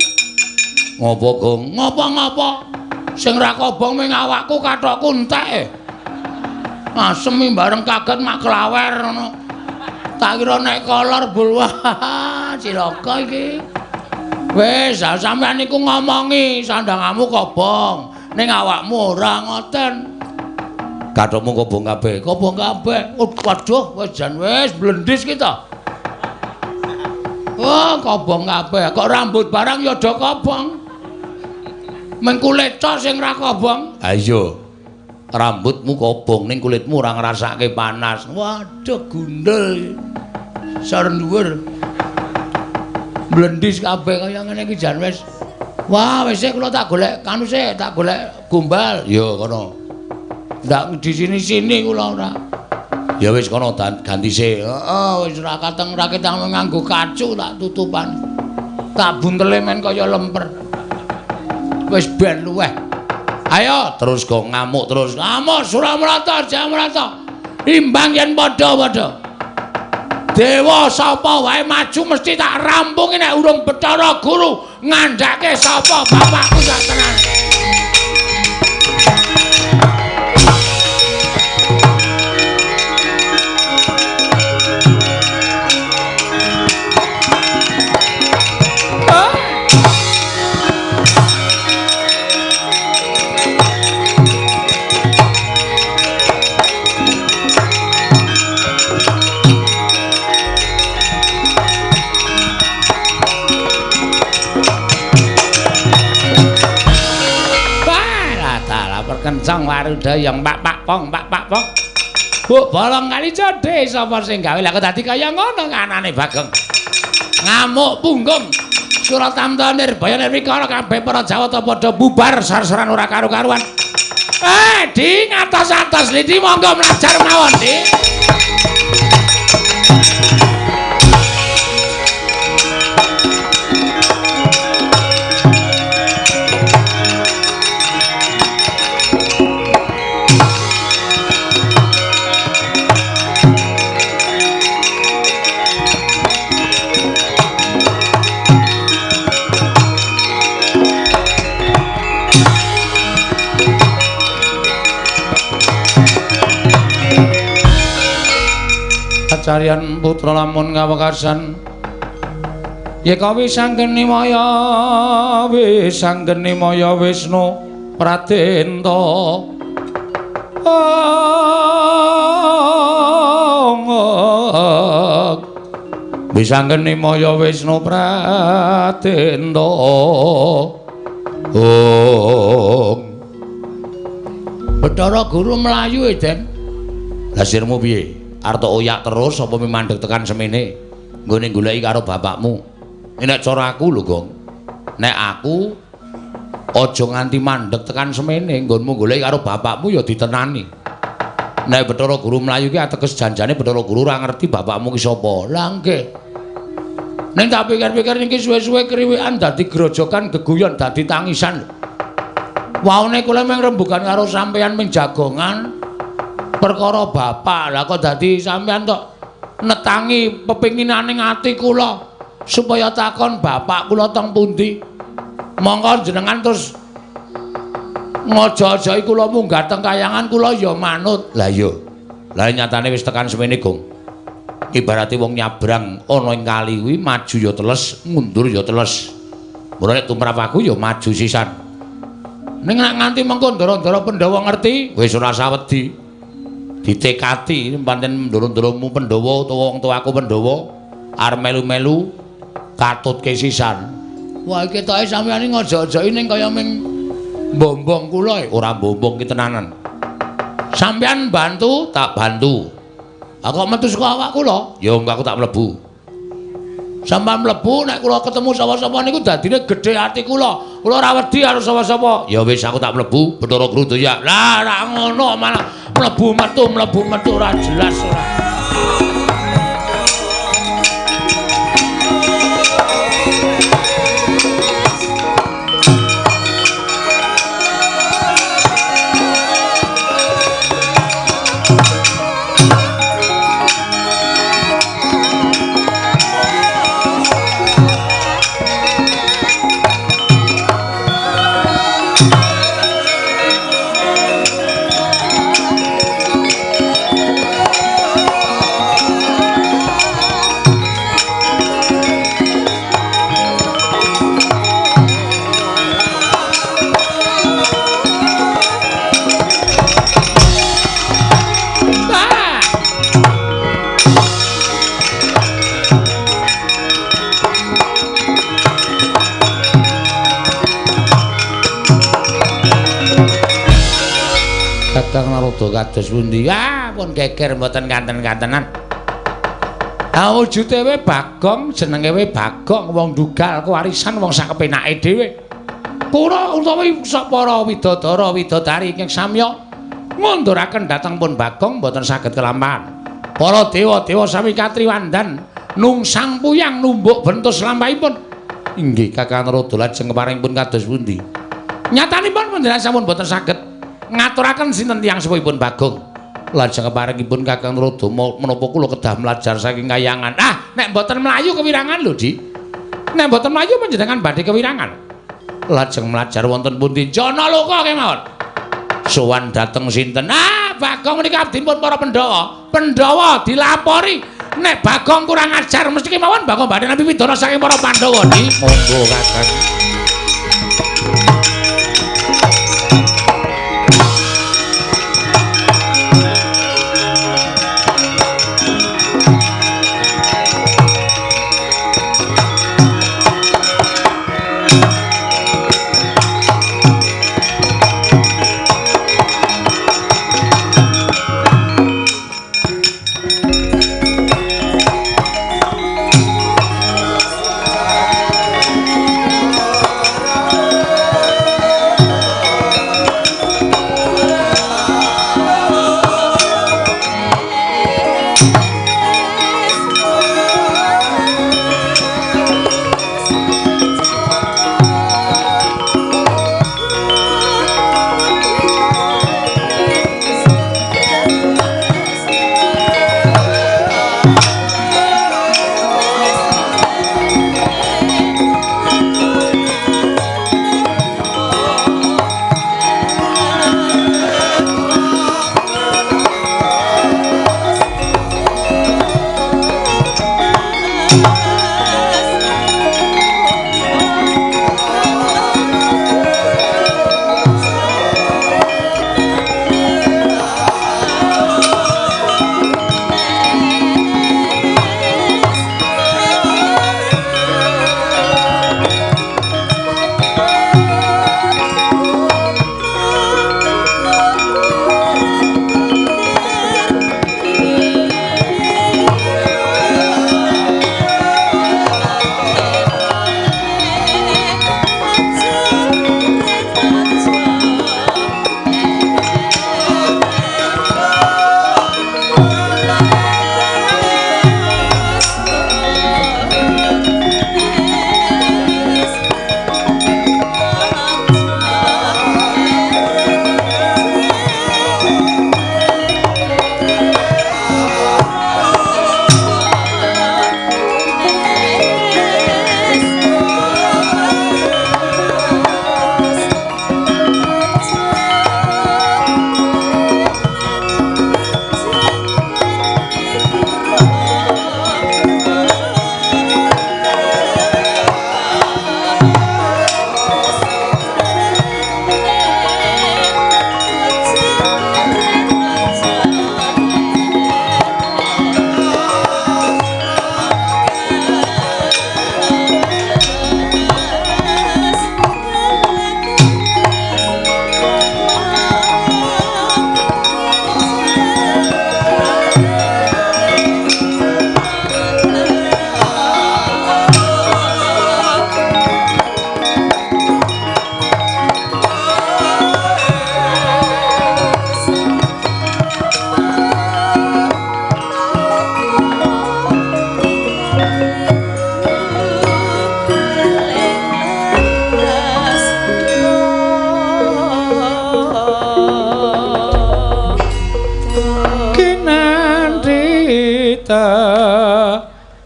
Ngopo, Gong? Ngopo-ngopo? Sing ra kobong ming awakku kathokku entek. Asemi bareng kaget mak klawer ngono. Tak kira nek kolor bul. Wah, cilaka iki. Wis, sampean niku ngomongi sandangamu kobong, ning awakmu ora ngoten. Kathokmu kobong kabeh. Kobong kabeh. Waduh, wis jan wis blendis kita. Oh, kobong kabeh. Kok rambut barang ya do kobong. Meng kulit tok sing ra kobong. Ha iya. Rambutmu kobong ning kulitmu ora ngrasake panas. Waduh gundul. Sar dhuwur. Blendis kabeh kaya ngene iki jan wis. Wah, wis kula tak golek kanu sik, tak golek gombal. Ya kono. Ndak di sini-sini kula ora. Ya wis kono ganti sik. Heeh, wis ora kateng nganggo kacu tak tutupan. Tak buntele men kaya lemper. Wis ben luweh. Ayo terus go ngamuk terus. Ngamuk Suramrata, Jamrata. Imbang yen padha-padha. Dewa sapa wae maju mesti tak rampungi nek urung Bathara Guru ngandhake sapa bapakku sak tenan. Kencang warudayang pak pong. Bu bolong kali codhe sapa sing gawe lha kok dadi kaya ngono kanane Bagong. Ngamuk punggung. Suratamta Nirbaya Nirwikara kabeh para Jawata padha bubar sar-saran ora karu-karuan. Di ngatos-atos Lidi monggo mlajar mawon, Di. Carian putra lamun ngawekasan Yekawi sanggeni maya Wisnu Pradenta Wisanggeni maya Wisnu Pradenta Bathara Guru mlayu Den. Lah sirmu piye? Arep oyak terus apa mandeg tekan semene nggone goleki karo bapakmu. Nek cara aku lho, Gong. Nek aku aja nganti mandeg tekan semene nggonmu goleki karo bapakmu ya ditenani. Nek Bathara Guru mlayu ki ateges janjane Bathara Guru ora ngerti bapakmu ki sapa. Lah nggih. Nek tak pikir-pikir niki suwe-suwe kriwikan dadi grojokan geguyon dadi tangisan. Waune kula mung rembugan karo sampeyan ming jagongan. Perkara bapak lah kok dadi sampean tok netangi pepinginaning ati kula supaya takon bapak kula teng pundi monggo jenengan terus ngojo-ojohi kula munggah teng kayangan kula ya manut. Lah iya lah nyatane wis tekan semene, Gong. Ibarate wong nyabrang ana ing kali kuwi maju ya teles mundur ya teles. Mula nek tumrap aku ya maju sisan ning nek nganti mengko ndara-ndara Pandhawa ngerti wis ora sawedi. Ditekati pancen ndoro-ndoromu Pandhawa utawa wong tuaku Pandhawa arep melu-melu katutke sisan. Wah iki ketoke sampeyan iki ngojo-ojoki ning kaya ming mbombong kula. Ora mbombong ki tenanan. Sampeyan bantu tak bantu. Aku metu saka awak kula, ya engko aku tak mlebu. Sampeyan mlebu nek kula ketemu sapa-sapa niku dadine gedhe ati kula. Kula ora wedi karo sapa-sapa. Ya wis aku tak mlebu Bathara Guru Daya. Lah ra ngono malah mlebu metu ora jelas ora. Kakang Narada kados pundi? Ah, pun geger mboten kanten-kantenan. Ah wujude we Bagong, jenenge we Bagong, wong dugal kewarisan wong sak kepenake dhewe. Para utawi para widodara widodari ingkang samya ngunduraken dhateng pun Bagong mboten saged kelampahan. Para dewa-dewa sami katriwandan nungsang puyang numbuk bentus lampahipun. Inggih Kakang Narada lajeng keparingipun kados pundi? Nyatanipun panjenengan sampun boten saged ngaturaken sinten tiyang sepuhipun Bagong. Lajeng keparingipun Kakang Narada menapa kula kedah mlajar saking kayangan. Ah, nek boten mlayu kewirangan lho, Di. Nek boten mlayu panjenengan badhe kewirangan. Lajeng mlajar wonten pundi? Jana Loka kemawon. Sowan dhateng sinten? Ah, Bagong menika abdipun para Pandhawa. Pandhawa dilapori nek Bagong kurang ajar mesti kemawon Bagong badhe nampi pidana saking para Pandhawa, Di. Monggo Kakang.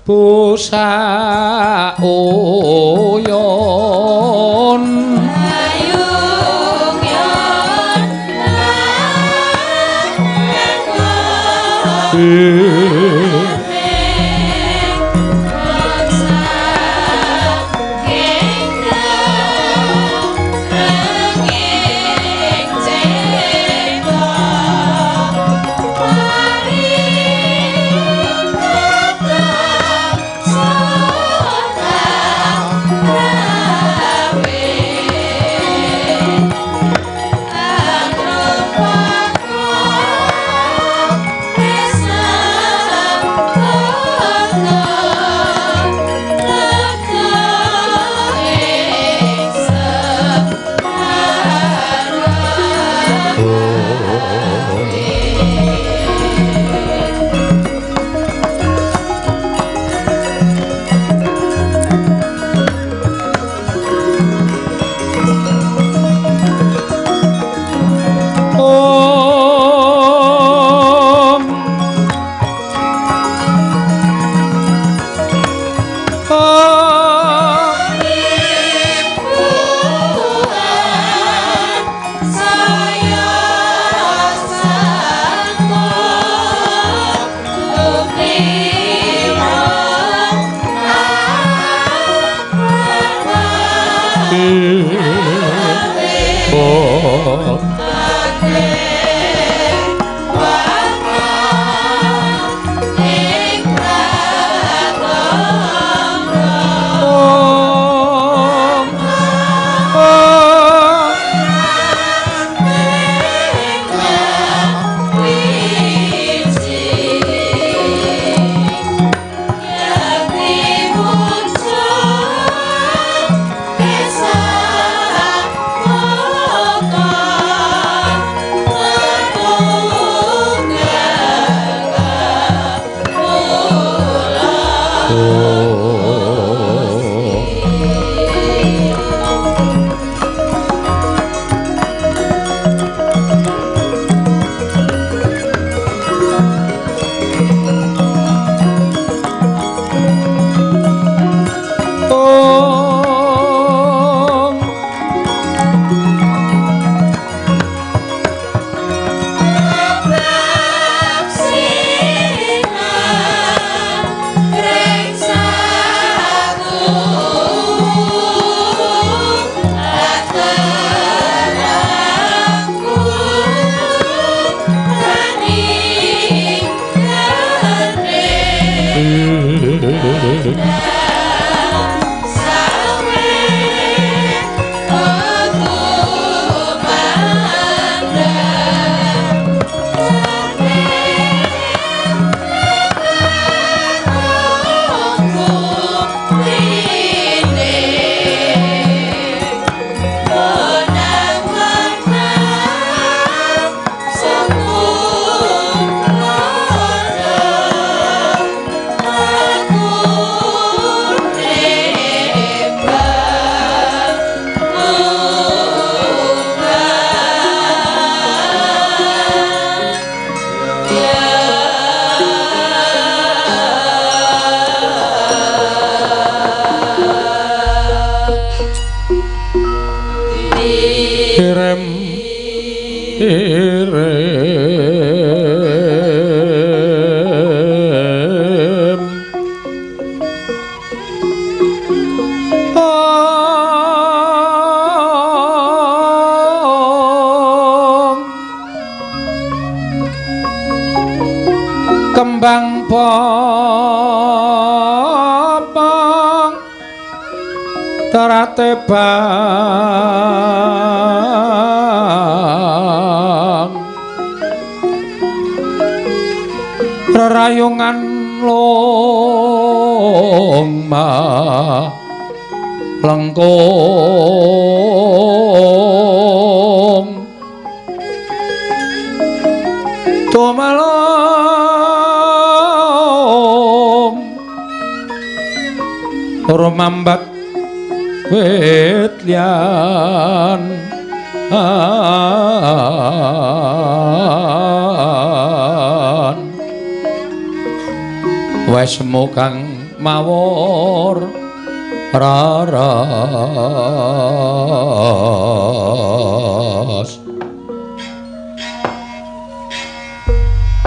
Busa uyon ayung yon Kembang popong terate bang rerayungan loma lengkung tumalong rumambat wit lian wes mukang mawur raras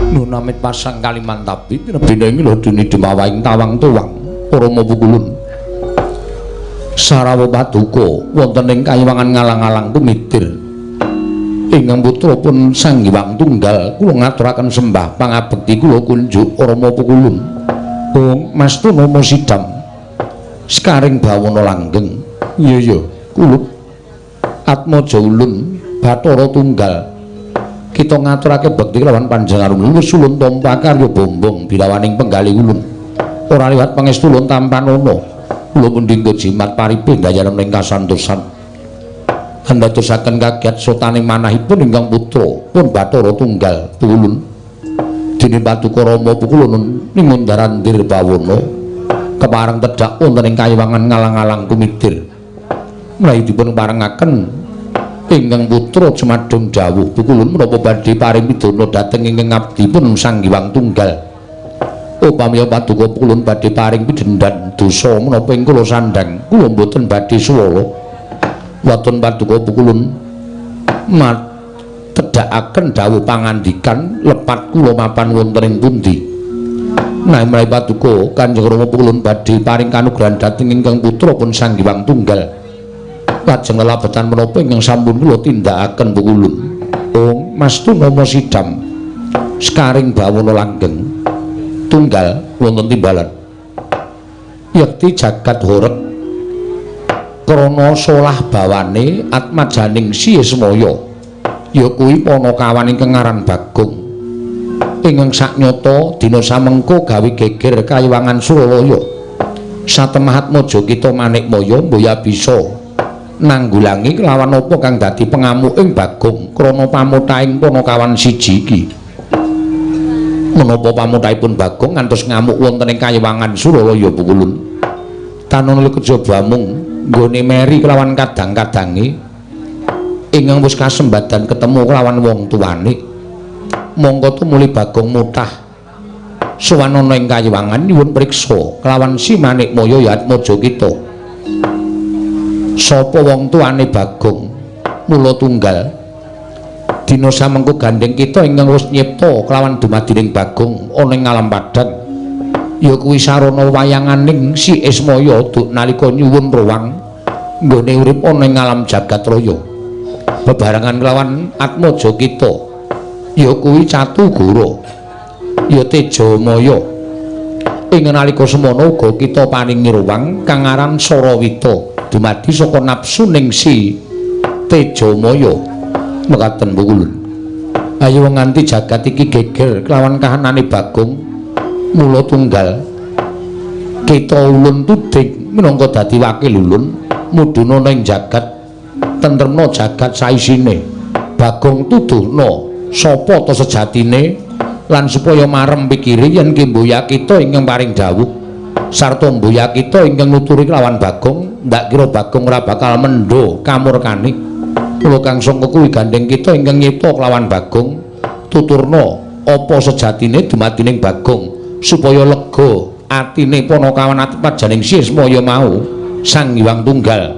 nunamit pasang Kalimantapi pindah ini lho duni demawaing tawang tuwang Rama Pukulun Sarawa Paduka wonten ing kayiwangan ngalang-alang tumitir ingkang putra pun Sang Hyang Tunggal kula ngaturaken sembah pangabekti kula kunjuk Rama Pukulun Mas Tunama Sidam Sekaring Bawana Langgeng iya kulup Atmaja Ulun Bathara Tunggal kita ngaturake bekti kelawan panjenengan wis ulun tampa karya bombong bilawaning penggali ulun ora liwat pangestu ulun tampanana kula munding jimat paripe dayanen ing kasantosan andadosaken kagiat sotaning manahipun ingkang putra pun Bathara Tunggal Pukulun dene Paduka Rama Pukulun ningundaran Dirbawana kepareng tedhak wonten ing kayiwangan ngalang-alang kumitir mulai dipun parengaken ingkang putra Cemadung dawuh Pukulun menapa badhe paring pidana dhateng ingkang abdipun Sang Hyang Tunggal upami Paduka Pukulun badhe paring pidendhan dosa menapa ing kula sandhang kula mboten badhe suwala waton Paduka Pukulun tedhakaken dawuh pangandikan lepat kula mapan wonten ing pundi nah mulai Paduka Kanjeng Rama Pukulun badhe paring kanugrahan dhateng ingkang putra pun Sang Hyang Tunggal lajeng lelabetan menapa ingkang sampun kula tindakaken Pukulun. Oh, Mastu Nama Sidam sekaring bawana langgeng tunggal wonten timbalan. Yekti jagat horeg krana solah bawane atmajaning Siesmaya ya kuwi Panakawan ingkang ngaran Bagong ingkang saknyata dina samengko gawe geger Kayiwangan Suralaya satemahat Majakita Manikmaya mboya bisa nanggulangi kelawan apa kang dadi pengamuking Bagong krana pamuthaing Panakawan siji iki. Menapa pamuthaipun Bagong ngantos ngamuk wonten ing Kayiwangan Suralaya Pukulun. Tanana kejaba mung nggone meri kelawan kadang-kadange ingkang wis kasembadan ketemu kelawan wong tuane. Monggo tumuli Bagong mutah sowan ana ing Kayiwangan nyuwun priksa kelawan Si Manikmaya ya Atmajakita. Sapa wong tuane Bagong? Mula tunggal dina samengko gandeng kita ingkang wis nyipta kelawan dumadining Bagong ana ing alam padang ya kuwi sarana wayanganing Si Ismaya duk nalika nyuwun ruwang nggone urip ana ing alam jagat raya bebarengan kelawan Atmajakita ya kuwi Catugara ya Tejamaya ing nalika semana uga kita paringi ruwang kang aran Sarawita dumadi saka napsuning Si Tejamaya mekaten Pukulun. Ayo nganti jagat iki geger kelawan kahanane Bagong mula tunggal kita ulun tuding minangka dadi wakil ulun mudhuna ing jagat tentremna jagat saisine. Bagong tuduhna sapa ta sejatine lan supaya marem pikire yen Kimboya kita ingkang paring dawuh sarta Mboya kita ingkang nuturi kelawan Bagong ndak kira Bagong ora bakal mendho kamurkane. Mula kang sangka kuwi gandeng kita ingkang nyipta kelawan Bagong tuturna apa sejatine dumadining Bagong supaya lega atine Panakawan atmajaning Siesmaya mau Sang Hyang Tunggal.